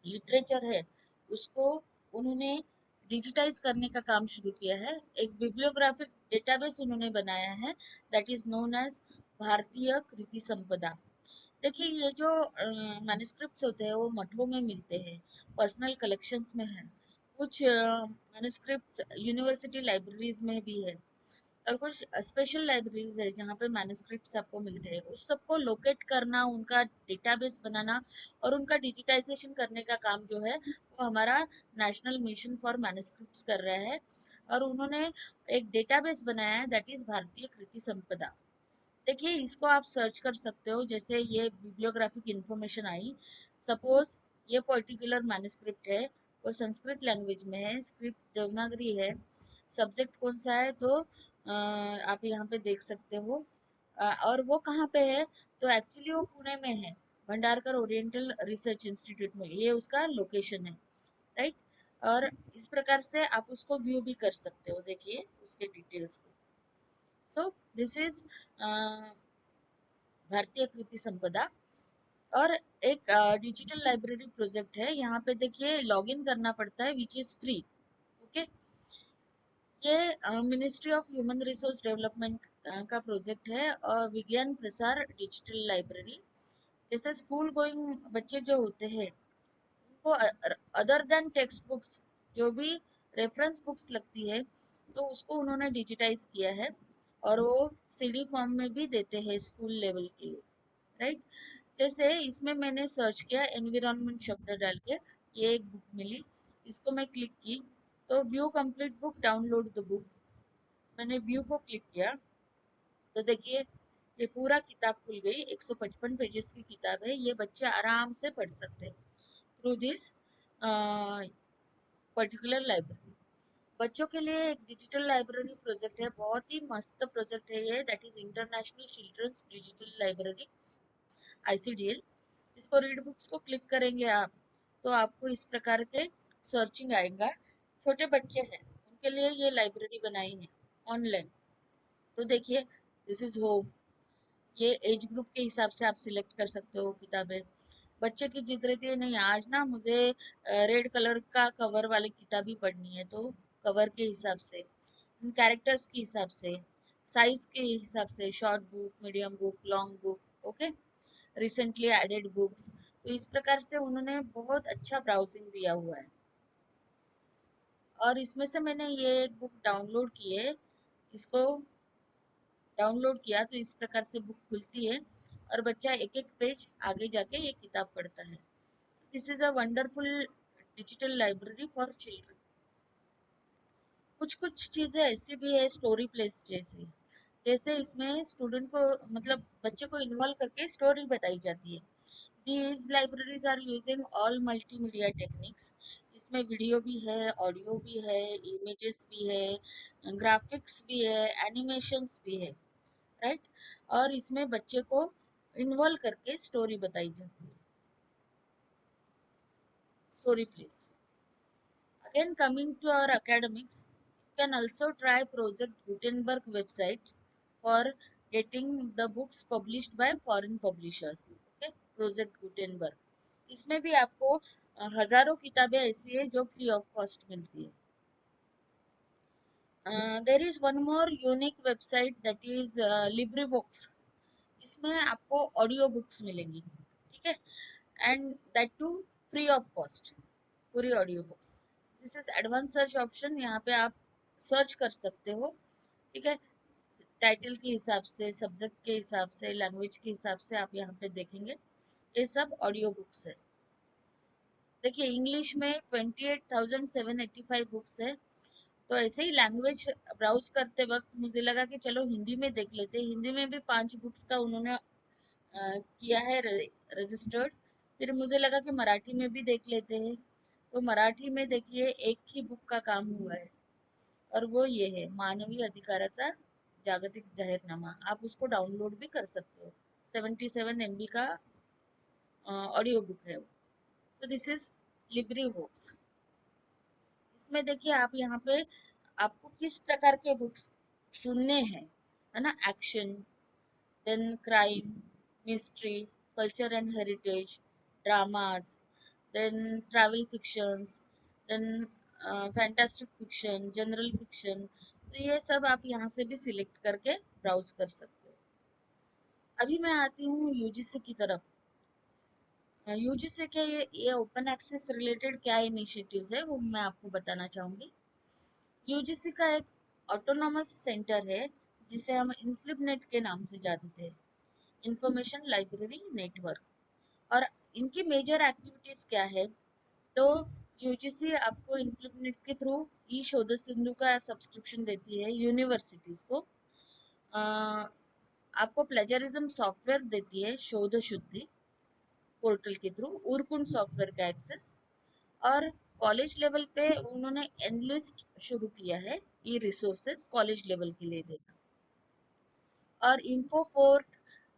लिटरेचर है, उसको उन्होंने डिजिटाइज करने का काम शुरू किया है। एक बिब्लियोग्राफिक डेटाबेस उन्होंने बनाया है, दैट इज नोन एज भारतीय कृति संपदा। देखिए ये जो मैन्युस्क्रिप्ट्स होते हैं वो मठों में मिलते हैं, पर्सनल कलेक्शंस में है, कुछ मैन्युस्क्रिप्ट्स यूनिवर्सिटी लाइब्रेरीज में भी है और कुछ स्पेशल लाइब्रेरीज है जहाँ पे मैन्युस्क्रिप्ट्स आपको मिलते हैं। उस सबको लोकेट करना, उनका डेटाबेस बनाना और उनका डिजिटाइजेशन करने का काम जो है वो हमारा नेशनल मिशन फॉर मैन्युस्क्रिप्ट्स कर रहा है। और उन्होंने एक डेटाबेस बनाया है, दैट इज भारतीय कृति संपदा। देखिए इसको आप सर्च कर सकते हो, जैसे ये बिब्लियोग्राफिक इंफॉर्मेशन आई। सपोज ये पर्टिकुलर मैन्युस्क्रिप्ट है, वो संस्कृत लैंग्वेज में है, स्क्रिप्ट देवनागरी है, सब्जेक्ट कौन सा है तो आप यहाँ पे देख सकते हो। और वो कहाँ पे है, तो एक्चुअली वो पुणे में है, भंडारकर ओरिएंटल रिसर्च इंस्टीट्यूट में, ये उसका लोकेशन है, राइट। और इस प्रकार से आप उसको व्यू भी कर सकते हो, देखिए उसके डिटेल्स को। सो दिस इज भारतीय कृति संपदा। और एक डिजिटल लाइब्रेरी प्रोजेक्ट है, यहाँ पे देखिए लॉगिन करना पड़ता है, विच इज फ्री। ओके, ये ministry of human resource development का प्रोजेक्ट है और विज्ञान प्रसार डिजिटल लाइब्रेरी। जैसे स्कूल गोइंग बच्चे जो होते हैं उनको अदर देन टेक्स्ट बुक्स, जो भी रेफरेंस बुक्स लगती है तो उसको उन्होंने डिजिटाइज किया है और वो सीडी फॉर्म में भी देते हैं स्कूल लेवल के लिए, राइट। जैसे इसमें मैंने सर्च किया एनवायरनमेंट शब्द डाल के, ये एक बुक मिली, इसको मैं क्लिक की तो view complete book, download the book, मैंने व्यू को क्लिक किया तो देखिए ये पूरा किताब खुल गई। 155 पेजेस की किताब है, ये बच्चे आराम से पढ़ सकते हैं थ्रू दिस पर्टिकुलर लाइब्रेरी। बच्चों के लिए एक डिजिटल लाइब्रेरी प्रोजेक्ट है, बहुत ही मस्त प्रोजेक्ट है ये, that is international children's digital library, ICDL. इसको रीड बुक्स को क्लिक करेंगे आप तो आपको इस प्रकार के सर्चिंग आएगा। छोटे बच्चे हैं उनके लिए ये लाइब्रेरी बनाई है ऑनलाइन। तो देखिए दिस इज होम, ये एज ग्रुप के हिसाब से आप सिलेक्ट कर सकते हो किताबें। बच्चे की जिद रहती है नहीं आज ना मुझे रेड कलर का कवर वाली किताब ही पढ़नी है, तो कवर के हिसाब से, कैरेक्टर्स के हिसाब से, साइज के हिसाब से, short book, medium book, long book, okay, recently added books. तो इस प्रकार से उन्होंने बहुत अच्छा ब्राउजिंग दिया हुआ है। और इसमें से मैंने ये एक बुक डाउनलोड की है, इसको डाउनलोड किया तो इस प्रकार से बुक खुलती है और बच्चा एक एक पेज आगे जाके ये किताब पढ़ता है। This is a wonderful digital library for children. कुछ कुछ चीजें ऐसी भी है स्टोरी प्लेस जैसी, जैसे इसमें स्टूडेंट को मतलब बच्चे को इन्वॉल्व करके स्टोरी बताई जाती है। These libraries are using all multimedia techniques, इसमें वीडियो भी है, ऑडियो भी है, इमेजेस भी है, ग्राफिक्स भी है, एनिमेशंस भी है, राइट। और इसमें बच्चे को इन्वॉल्व करके स्टोरी बताई जाती है, story please. Again coming to our academics, you can also try project Gutenberg website for getting the books published by foreign publishers, okay, project Gutenberg। इसमें भी आपको हजारों किताबें ऐसी है जो फ्री ऑफ कॉस्ट मिलती है। There is one more unique website that is LibriBooks, इसमें आपको ऑडियो बुक्स मिलेंगी, ठीक है, and that too free of cost, पूरी audio books. This is advance search option, यहाँ पे आप सर्च कर सकते हो, ठीक है। टाइटल के हिसाब से, सब्जेक्ट के हिसाब से, लैंग्वेज के हिसाब से आप यहाँ पे देखेंगे ये सब ऑडियो बुक्स है। देखिए इंग्लिश में 28,785 बुक्स है। तो ऐसे ही लैंग्वेज ब्राउज करते वक्त मुझे लगा कि चलो हिंदी में देख लेते हैं। हिंदी में भी 5 बुक्स का उन्होंने किया है रजिस्टर्ड। फिर मुझे लगा कि मराठी में भी देख लेते हैं। तो मराठी में देखिए एक ही बुक का काम हुआ है और वो ये है मानवी अधिकाराचा जागतिक जाहीरनामा। आप उसको डाउनलोड भी कर सकते हो। 77 MB का ऑडियो बुक है वो। तो दिस इज लिब्री बुक्स। इसमें देखिए आप यहाँ पे आपको किस प्रकार के बुक्स सुनने हैं, है ना। Action, then crime, mystery, culture and heritage, dramas, then travel fictions, then fantastic fiction, general fiction. तो ये सब आप यहाँ से भी सिलेक्ट करके ब्राउज कर सकते हो। अभी मैं आती हूँ यूजीसी की तरफ। यूजीसी के ये ओपन एक्सेस रिलेटेड क्या इनिशिएटिव्स है वो मैं आपको बताना चाहूंगी। यूजीसी का एक ऑटोनॉमस सेंटर है जिसे हम इन्फ्लिबनेट के नाम से जानते हैं, इंफॉर्मेशन लाइब्रेरी नेटवर्क। और इनकी मेजर एक्टिविटीज क्या है, तो यूजीसी आपको इन्फ्लिबनेट के थ्रू ई शोध सिंधु का सब्सक्रिप्शन देती है यूनिवर्सिटीज को। आपको प्लेजरिज्म सॉफ्टवेयर देती है शोध शुद्धि पोर्टल के थ्रू, उरकुंड सॉफ्टवेयर का एक्सेस। और कॉलेज लेवल पे उन्होंने एनलिस्ट शुरू किया है, ई रिसोर्सेस कॉलेज लेवल के लिए देना। और इन्फोफोर्ट,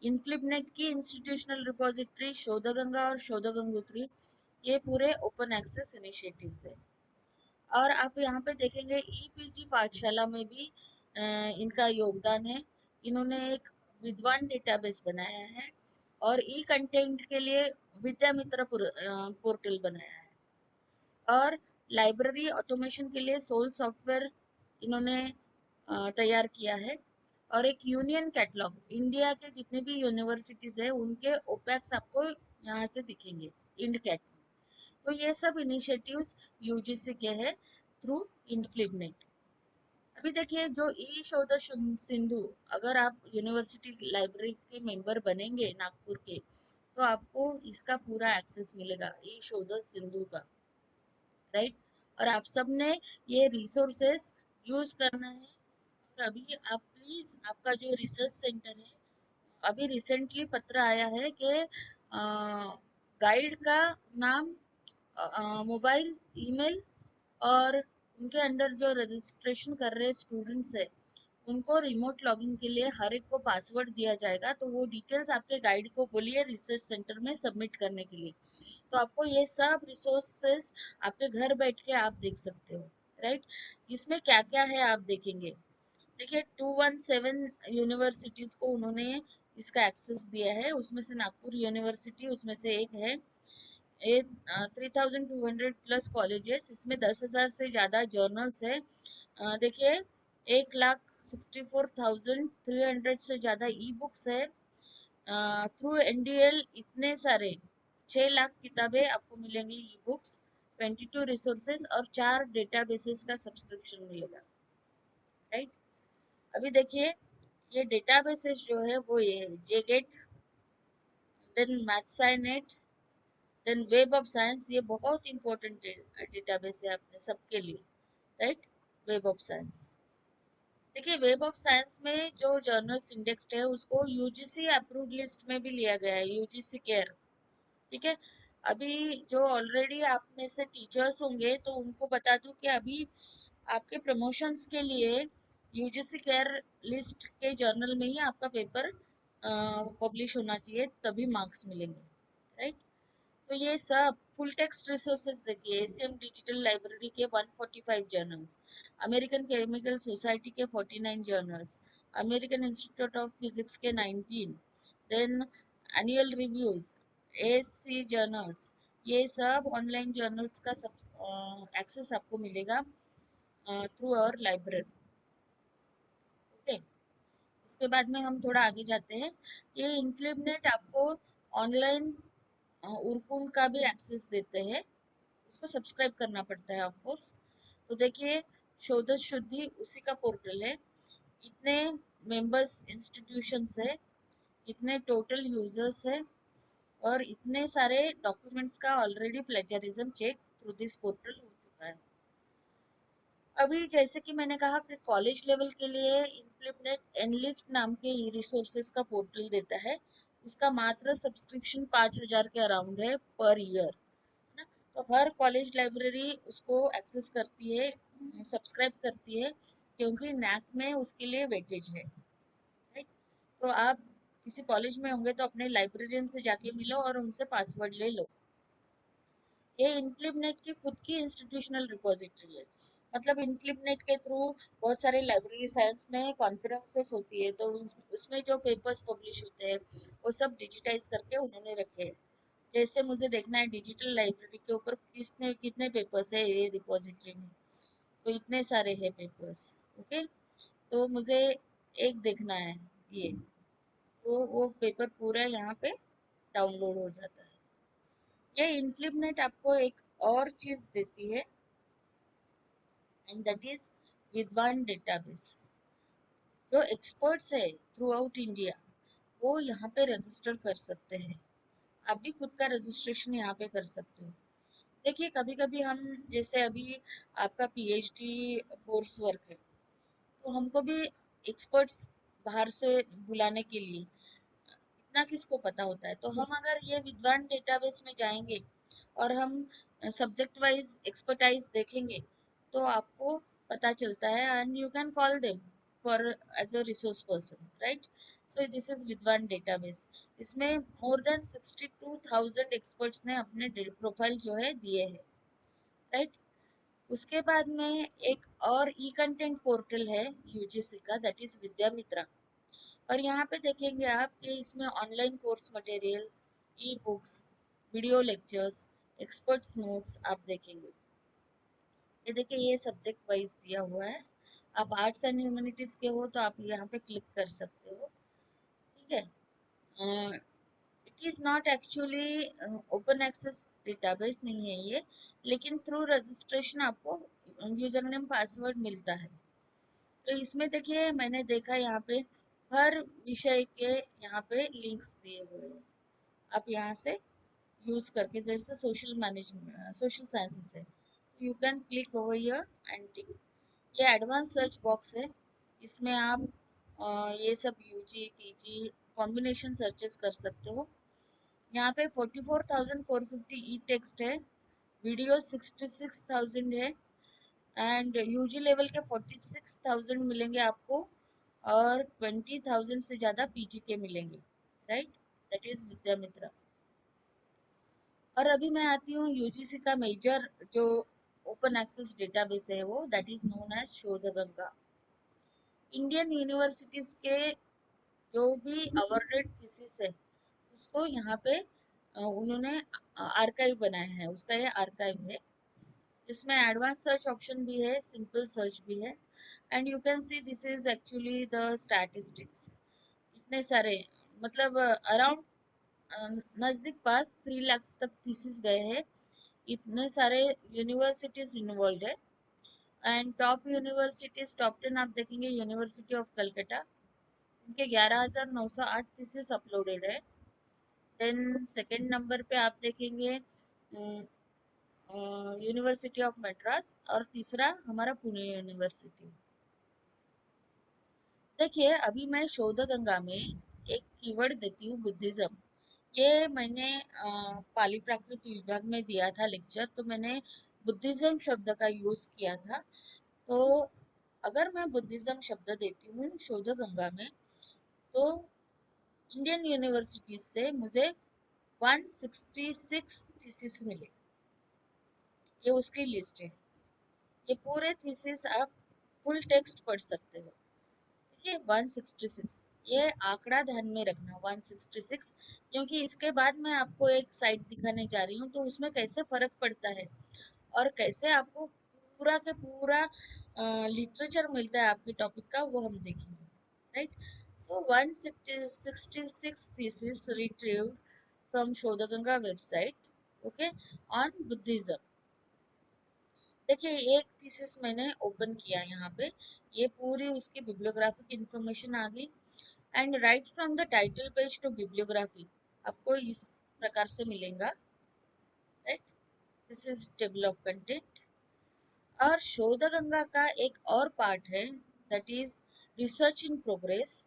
इन्फ्लिबनेट की इंस्टीट्यूशनल रिपोजिटरी, शोधगंगा और शोधगंगोत्री, ये पूरे ओपन एक्सेस इनिशिएटिव्स है। और आप यहाँ पे देखेंगे ईपीजी पाठशाला में भी इनका योगदान है। इन्होंने एक विद्वान डेटाबेस बनाया है और ई कंटेंट के लिए विद्यामित्र पोर्टल बनाया है। और लाइब्रेरी ऑटोमेशन के लिए सोल सॉफ्टवेयर इन्होंने तैयार किया है। और एक यूनियन कैटलॉग, इंडिया के जितने भी यूनिवर्सिटीज है उनके ओपैक्स आपको यहाँ से दिखेंगे इंड कैट में। तो ये सब इनिशिएटिव्स यूजीसी के हैं थ्रू इन्फ्लिबनेट। अभी देखिए जो ई शोध सिंधु, अगर आप यूनिवर्सिटी लाइब्रेरी के मेंबर बनेंगे नागपुर के, तो आपको इसका पूरा एक्सेस मिलेगा ई शोध सिंधु का, राइट। और आप सब ने ये रिसोर्सेस यूज करना है। और अभी आप प्लीज आपका जो रिसर्च सेंटर है, अभी रिसेंटली पत्र आया है कि गाइड का नाम, मोबाइल, ईमेल और उनके अंडर जो रजिस्ट्रेशन कर रहे स्टूडेंट्स है उनको रिमोट लॉगिन के लिए हर एक को पासवर्ड दिया जाएगा। तो वो डिटेल्स आपके गाइड को बोलिए रिसर्च सेंटर में सबमिट करने के लिए। तो आपको ये सब रिसोर्सेस आपके घर बैठ के आप देख सकते हो, राइट। इसमें क्या क्या है आप देखेंगे। देखिए 217 यूनिवर्सिटीज को उन्होंने इसका एक्सेस दिया है, उसमें से नागपुर यूनिवर्सिटी उसमें से एक है। 3,200 प्लस कॉलेजेस, इसमें 10,000 से ज़्यादा जर्नल्स है। देखिए 1,64,300 से ज़्यादा ई बुक्स है। थ्रू एनडीएल इतने सारे 6 लाख किताबें आपको मिलेंगी ई बुक्स, 22 रिसोर्सेज और 4 डेटाबेसेस का सब्सक्रिप्शन मिलेगा, राइट। अभी देखिए ये डेटाबेसेस जो है वो ये है J Gate, then MathSciNet, then web of science. ये बहुत इंपॉर्टेंट डेटाबेस है अपने सबके लिए, राइट। वेब ऑफ साइंस, देखिए वेब ऑफ साइंस में जो जर्नल्स इंडेक्स्ड है उसको यूजीसी अप्रूव्ड लिस्ट में भी लिया गया है, यूजीसी केयर, ठीक है। अभी जो ऑलरेडी आप में से टीचर्स होंगे तो उनको बता दूं कि अभी आपके प्रमोशंस के लिए यूजीसी केयर लिस्ट के जर्नल में ही आपका पेपर पब्लिश होना चाहिए, तभी मार्क्स मिलेंगे, राइट। तो ये सब फुल टेक्स्ट रिसोर्सेज देखिए, एसीएम डिजिटल लाइब्रेरी के 145 जर्नल्स, अमेरिकन केमिकल सोसाइटी के 49 journals, American institute of physics के 19, then annual reviews, ASC journals, ये सब ऑनलाइन जर्नल्स का सब एक्सेस आपको मिलेगा थ्रू आवर लाइब्रेरी, ओके। उसके बाद में हम थोड़ा आगे जाते हैं। ये इन्फ्लिबनेट आपको ऑनलाइन उरकुंड का भी एक्सेस देते हैं, उसको सब्सक्राइब करना पड़ता है ऑफ कोर्स। तो देखिए शोध शुद्धि उसी का पोर्टल है। इतने मेंबर्स इंस्टीट्यूशंस है, इतने टोटल यूजर्स है, और इतने सारे डॉक्यूमेंट्स का already plagiarism check through this portal हो चुका है। अभी जैसे कि मैंने कहा कि कॉलेज लेवल के लिए इनफ्लिपनेट एनलिस्ट नाम के ई रिसोर्सेज का पोर्टल देता है। उसका मात्र सब्सक्रिप्शन 5,000 के अराउंड है पर ईयर, है ना। तो हर कॉलेज लाइब्रेरी उसको एक्सेस करती है, सब्सक्राइब करती है, क्योंकि नैक में उसके लिए वेटेज है, राइट। तो आप किसी कॉलेज में होंगे तो अपने लाइब्रेरियन से जाके मिलो और उनसे पासवर्ड ले लो। ये इनफ्लिपनेट की खुद की इंस्टीट्यूशनल रिपोजिटरी है। मतलब इनफ्लिपनेट के थ्रू बहुत सारे लाइब्रेरी साइंस में कॉन्फ्रेंसेस होती है, तो उसमें जो पेपर्स पब्लिश होते हैं वो सब डिजिटाइज करके उन्होंने रखे हैं। जैसे मुझे देखना है डिजिटल लाइब्रेरी के ऊपर किसने कितने पेपर्स है ये रिपोजिटरी में, तो इतने सारे हैं पेपर्स। ओके, तो मुझे एक देखना है ये, तो वो पेपर पूरा यहाँ पे डाउनलोड हो जाता है। ये इनफ्लिपनेट आपको एक और चीज देती है, and that is Vidwan database. जो एक्सपर्ट्स है थ्रू आउट इंडिया वो यहाँ पे रजिस्टर कर सकते हैं। आप भी खुद का रजिस्ट्रेशन यहाँ पे कर सकते हो। देखिए कभी कभी हम, जैसे अभी आपका पीएचडी कोर्स वर्क है, तो हमको भी एक्सपर्ट्स बाहर से बुलाने के लिए इतना किसको पता होता है। तो हम अगर ये विद्वान डेटाबेस में जाएंगे और हम सब्जेक्ट वाइज एक्सपर्टाइज देखेंगे, तो आपको पता चलता है, and you can call them for as a resource person, right. So this is Vidwan database. इसमें मोर देन 62,000 एक्सपर्ट्स ने अपने प्रोफाइल जो है दिए हैं, राइट। उसके बाद में एक और ई कंटेंट पोर्टल है यूजीसी का, दैट इज विद्यामित्रा। और यहाँ पे देखेंगे आप कि इसमें online course material, e books, video lectures, experts notes आप देखेंगे। ये देखिए ये सब्जेक्ट वाइज दिया हुआ है। आप आर्ट्स एंड ह्यूमैनिटीज के हो तो आप यहाँ पे क्लिक कर सकते हो, ठीक है। It is not actually open access database नहीं है ये, लेकिन थ्रू रजिस्ट्रेशन आपको यूजर नेम पासवर्ड मिलता है। तो इसमें देखिए मैंने देखा यहाँ पे हर विषय के यहाँ पे लिंक्स दिए हुए हैं। आप यहाँ से यूज करके, जैसे सोशल मैनेजमेंट, सोशल साइंसेस है, you can click over here and tick. ये एडवांस सर्च बॉक्स है, इसमें आप ये सब यूजी पीजी कॉम्बिनेशन सर्चेस कर सकते हो। यहाँ पे 44,450 ई टेक्स्ट है, वीडियो 66,000 है, एंड यूजी लेवल के 46,000 मिलेंगे आपको, और 20,000 से ज़्यादा पीजी के मिलेंगे, राइट। That is विद्यामित्रा। और अभी मैं आती हूँ यूजीसी का मेजर जो ओपन एक्सेस डेटाबेस है वो, that is known as Shodhganga. Indian universities के जो भी अवार्डेड थीसिस है उसको यहाँ पे उन्होंने आर्काइव बनाया है, उसका ये आर्काइव है। इसमें एडवांस सर्च ऑप्शन भी है, सिंपल सर्च भी है, and you can see this is actually the statistics. इतने सारे, मतलब अराउंड नजदीक पास 3 लाख तक थीसिस गए हैं। इतने सारे यूनिवर्सिटीज इन्वॉल्व है, एंड टॉप यूनिवर्सिटीज टॉप 10 आप देखेंगे, यूनिवर्सिटी ऑफ कलकत्ता, उनके 11,908 थीसिस अपलोडेड है। देन सेकंड नंबर पे आप देखेंगे यूनिवर्सिटी ऑफ मद्रास, और तीसरा हमारा पुणे यूनिवर्सिटी। देखिए अभी मैं शोधगंगा में एक कीवर्ड देती हूँ, बुद्धिज्म। ये मैंने पाली प्राकृत विभाग में दिया था लेक्चर, तो मैंने बुद्धिज्म शब्द का यूज किया था। तो अगर मैं बुद्धिज्म शब्द देती हूँ शोधगंगा में, तो इंडियन यूनिवर्सिटीज से मुझे 166 थीसिस मिले। ये उसकी लिस्ट है। ये पूरे थीसिस आप फुल टेक्स्ट पढ़ सकते हो, ठीक है। 166, ये आंकड़ा ध्यान में रखना, 166, क्योंकि इसके बाद मैं आपको एक साइट दिखाने जा रही हूँ, तो उसमें कैसे फर्क पड़ता है और कैसे आपको पूरा के पूरा लिटरेचर मिलता है आपके टॉपिक का, वो हम देखेंगे, right. So 166 thesis retrieved from Shodhganga website, okay, on Buddhism. देखिए एक थीसिस मैंने ओपन किया यहाँ पे, ये पूरी उसकी बिब्लियोग्राफिक इंफॉर्मेशन आ गई। And right from the title page to bibliography आपको इस प्रकार से मिलेगा, right. This is table of content. और शोध गंगा का एक और पार्ट है, that is research in progress,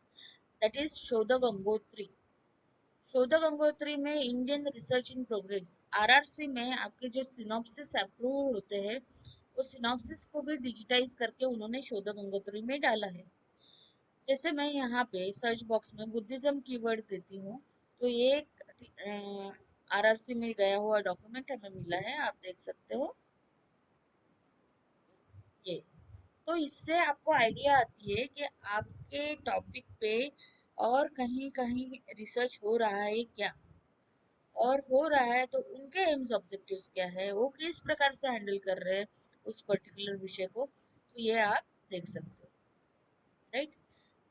that is Shodhgangotri. Shodhgangotri में Indian research in progress, RRC में आपके जो सिनॉप्सिस अप्रूव होते हैं, वो सिनॉप्सिस को भी डिजिटाइज करके उन्होंने शोध गंगोत्री में डाला है। जैसे मैं यहाँ पे सर्च बॉक्स में बुद्धिज्म कीवर्ड देती हूँ, तो ये एक आरआरसी में गया हुआ डॉक्यूमेंट हमें मिला है, आप देख सकते हो ये। तो इससे आपको आइडिया आती है कि आपके टॉपिक पे और कहीं कहीं रिसर्च हो रहा है क्या, और हो रहा है तो उनके एम्स ऑब्जेक्टिव्स क्या है, वो किस प्रकार से हैंडल कर रहे हैं उस पर्टिकुलर विषय को, तो ये आप देख सकते हो, राइट।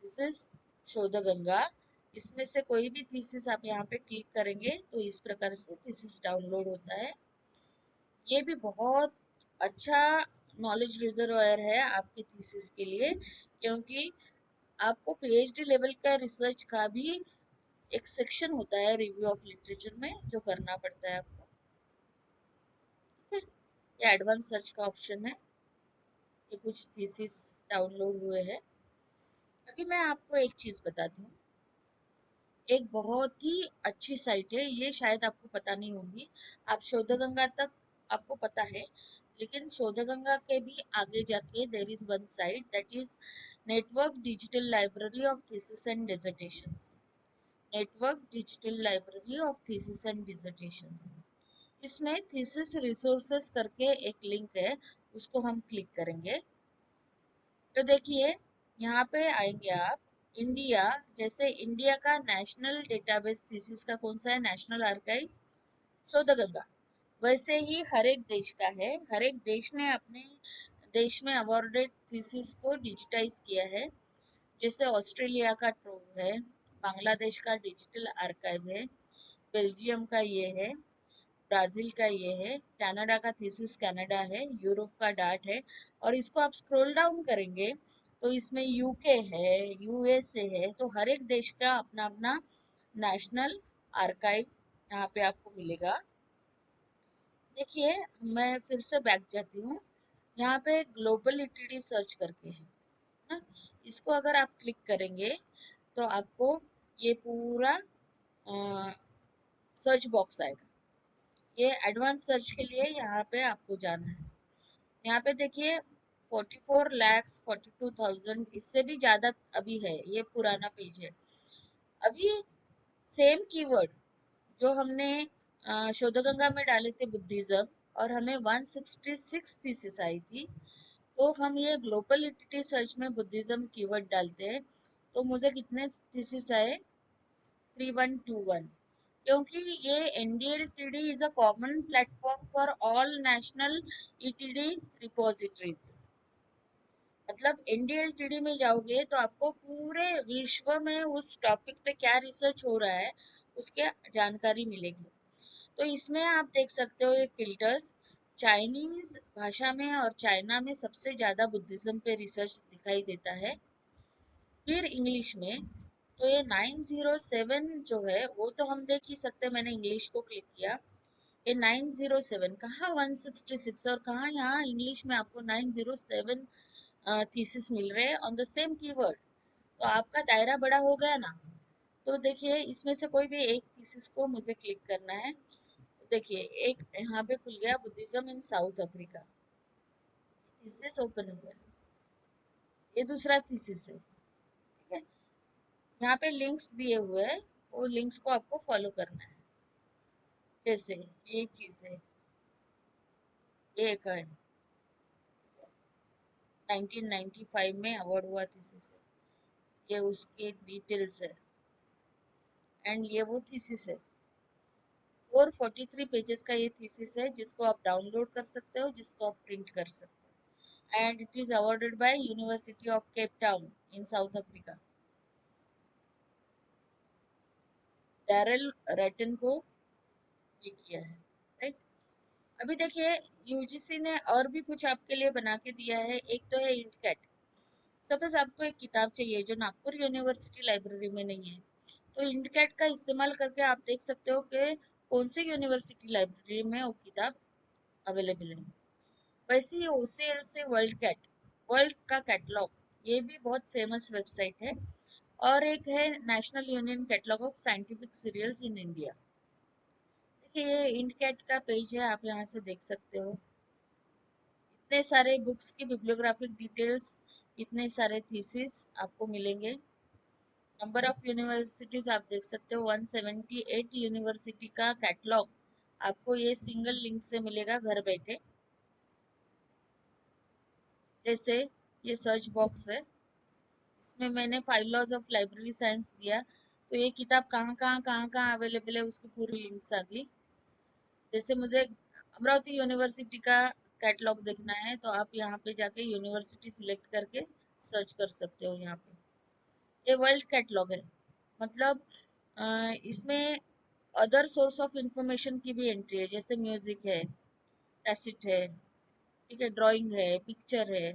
दिस इज शोध गंगा। इसमें से कोई भी थीसिस आप यहाँ पे क्लिक करेंगे तो इस प्रकार से थीसिस डाउनलोड होता है। ये भी बहुत अच्छा नॉलेज रिजर्वायर है आपकी थीसिस के लिए, क्योंकि आपको पीएचडी लेवल का रिसर्च का भी एक सेक्शन होता है रिव्यू ऑफ लिटरेचर में जो करना पड़ता है आपको, ठीक है। ये एडवांस सर्च का ऑप्शन है। ये कुछ थीसिस डाउनलोड हुए हैं। अभी मैं आपको एक चीज बताती हूँ, एक बहुत ही अच्छी साइट है, ये शायद आपको पता नहीं होगी। आप शोधगंगा तक आपको पता है, लेकिन शोधगंगा के भी आगे जाके there is one site, that is network digital library of thesis and dissertations. Network digital library of thesis and dissertations. इसमें थीसिस रिसोर्सेस करके एक लिंक है, उसको हम क्लिक करेंगे तो देखिए यहाँ पे आएंगे आप। इंडिया, जैसे इंडिया का नेशनल डेटाबेस थीसिस का कौन सा है, नेशनल आर्काइव शोधगंगा, वैसे ही हर एक देश का है। हर एक देश ने अपने देश में अवॉर्डेड थीसिस को डिजिटाइज किया है। जैसे ऑस्ट्रेलिया का ट्रोव है, बांग्लादेश का डिजिटल आर्काइव है, बेल्जियम का ये है, ब्राजील का ये है, कनाडा का थीसिस कनाडा है, यूरोप का डाट है। और इसको आप स्क्रॉल डाउन करेंगे तो इसमें यूके है, यूएसए है, तो हर एक देश का अपना अपना नेशनल आर्काइव यहाँ पे आपको मिलेगा। देखिए मैं फिर से बैक जाती हूँ, यहाँ पे ग्लोबल ईटीडी सर्च करके है ना, इसको अगर आप क्लिक करेंगे तो आपको ये पूरा सर्च बॉक्स आएगा। ये एडवांस सर्च के लिए यहाँ पे आपको जाना है। यहाँ पे देखिए 44,42,000, इससे भी ज्यादा अभी है, ये पुराना पेज है। अभी सेम कीवर्ड जो हमने शोधगंगा में डाले थे बुद्धिज्म, और हमें 166 थीसिस आई थी, तो हम ये ग्लोबल लिटरेचर सर्च में बुद्धिज्म कीवर्ड डालते हैं तो मुझे कितने थीसिस आए, 3121। क्योंकि ये NDLTD is a common platform for all national ETD repositories. मतलब NDLTD में जाओगे तो आपको पूरे विश्व में उस टॉपिक पे क्या रिसर्च हो रहा है उसके जानकारी मिलेगी। तो इसमें आप देख सकते हो ये फिल्टर्स, चाइनीज भाषा में और चाइना में सबसे ज्यादा बुद्धिज्म पे रिसर्च दिखाई देता है, फिर इंग्लिश में। तो ये 907 जो है वो तो हम देख ही सकते हैं, मैंने इंग्लिश को क्लिक किया, ये 907 कहाँ 166 और कहाँ यहाँ इंग्लिश में आपको 907 थीसिस मिल रहे हैं ऑन द सेम कीवर्ड। तो आपका दायरा बड़ा हो गया ना। तो देखिए इसमें से कोई भी एक थीसिस को मुझे क्लिक करना है, तो देखिए एक यहाँ पे खुल गया बुद्धिज्म इन साउथ अफ्रीका, थीसिस ओपन हो गया, ये दूसरा थीसिस है, ठीक है। यहाँ पे लिंक्स दिए हुए हैं, वो लिंक्स को आपको फॉलो करना है। जैसे ये चीज है, ये एक है 1995 में अवार्ड हुआ थीसिस है, ये उसके डिटेल्स है, एंड ये वो थीसिस है। 443 पेजेस का ये थीसिस है जिसको आप डाउनलोड कर सकते हो, जिसको आप प्रिंट कर सकते हो, and it is awarded by university of Cape Town in South Africa. Darrell Retton को ये किया है, राइट। अभी देखिए, यूजीसी ने और भी कुछ आपके लिए बना के दिया है। एक तो है इंटकैट। सपोज आपको एक किताब चाहिए जो नागपुर यूनिवर्सिटी लाइब्रेरी में नहीं है, तो इंटकैट का इस्तेमाल करके आप देख सकते हो कि कौन सी यूनिवर्सिटी लाइब्रेरी में वो किताब अवेलेबल है। वैसे ही ओसीएल से वर्ल्ड का कैटलॉग, ये भी बहुत फेमस वेबसाइट है। और एक है national union catalogue of scientific serials in India. देखिए, ये इंटकैट का पेज है, आप यहाँ से देख सकते हो। इतने सारे बुक्स की बिब्लियोग्राफिक डिटेल्स, इतने सारे थीसिस आपको मिलेंगे। नंबर ऑफ यूनिवर्सिटीज आप देख सकते हो, 178 यूनिवर्सिटी का कैटलॉग आपको ये सिंगल लिंक से मिलेगा घर बैठे। जैसे ये सर्च बॉक्स है, इसमें मैंने 5 लॉज ऑफ लाइब्रेरी साइंस दिया, तो ये किताब कहाँ अवेलेबल है उसकी पूरी लिंक्स आ गई। जैसे मुझे अमरावती यूनिवर्सिटी का कैटलॉग देखना है, तो आप यहाँ पे जाके यूनिवर्सिटी सिलेक्ट करके सर्च कर सकते हो। यहाँ पे ये वर्ल्ड कैटलॉग है, मतलब इसमें अदर सोर्स ऑफ इंफॉर्मेशन की भी एंट्री है, जैसे म्यूजिक है, कैसेट है, ठीक है, ड्राइंग है, पिक्चर है।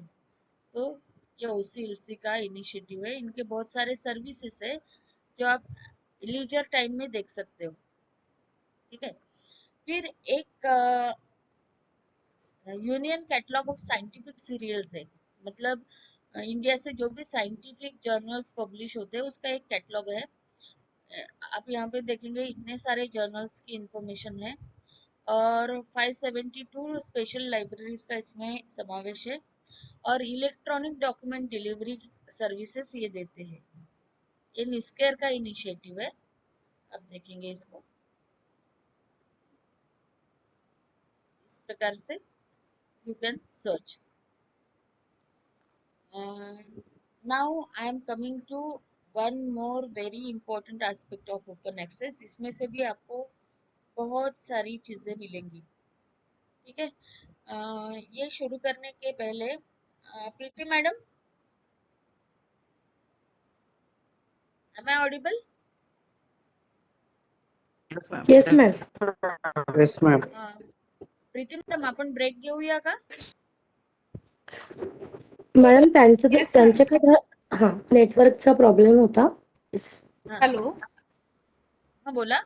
तो ये ओसीएलसी का इनिशिएटिव है। इनके बहुत सारे सर्विसेज है जो आप लीजर टाइम में देख सकते हो, ठीक है। फिर एक union catalogue of scientific serials है, मतलब इंडिया से जो भी साइंटिफिक जर्नल्स पब्लिश होते हैं उसका एक कैटलॉग है। आप यहाँ पे देखेंगे इतने सारे जर्नल्स की इंफॉर्मेशन है। और 572 स्पेशल लाइब्रेरीज का इसमें समावेश है। और इलेक्ट्रॉनिक डॉक्यूमेंट डिलीवरी सर्विसेज ये देते हैं। ये निस्केयर का इनिशिएटिव है। आप देखेंगे इसको इस प्रकार से, you can search. Now I am coming to one more very important aspect of open access. इसमें से भी आपको बहुत सारी चीजें मिलेंगी, ठीक है। ये शुरू करने के पहले Preeti madam, am I audible? Yes ma'am. Yes ma'am. Preeti madam, आपण ब्रेक घेऊया का? Madam Yes, ma'am. त्यांच्याकडे हा नेटवर्कचा प्रॉब्लेम होता. हाँ हॅलो हाँ, बोला.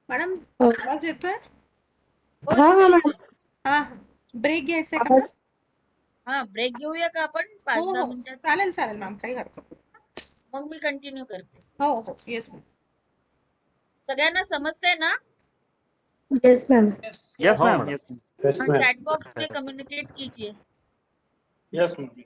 मॅडम, अ, आवाज येतोय? हो, हा येतोय मॅम. येतोय. हा ब्रेक घ्यायचा आहे का आवाज- मॅम? हा, ब्रेक घेऊया का आपण हो 5-10 हो मिनिटाचा? चालेल चालेल मॅम, काही हरकत नाही. मग मी कंटिन्यू करते. हो हो येस मॅम. सगळ्यांना समजतंय ना? Yes ma'am. Yes ma'am. Yes हाँ, मॅम. चैट बॉक्स में कम्युनिकेट कीजिए. Yes ma'am.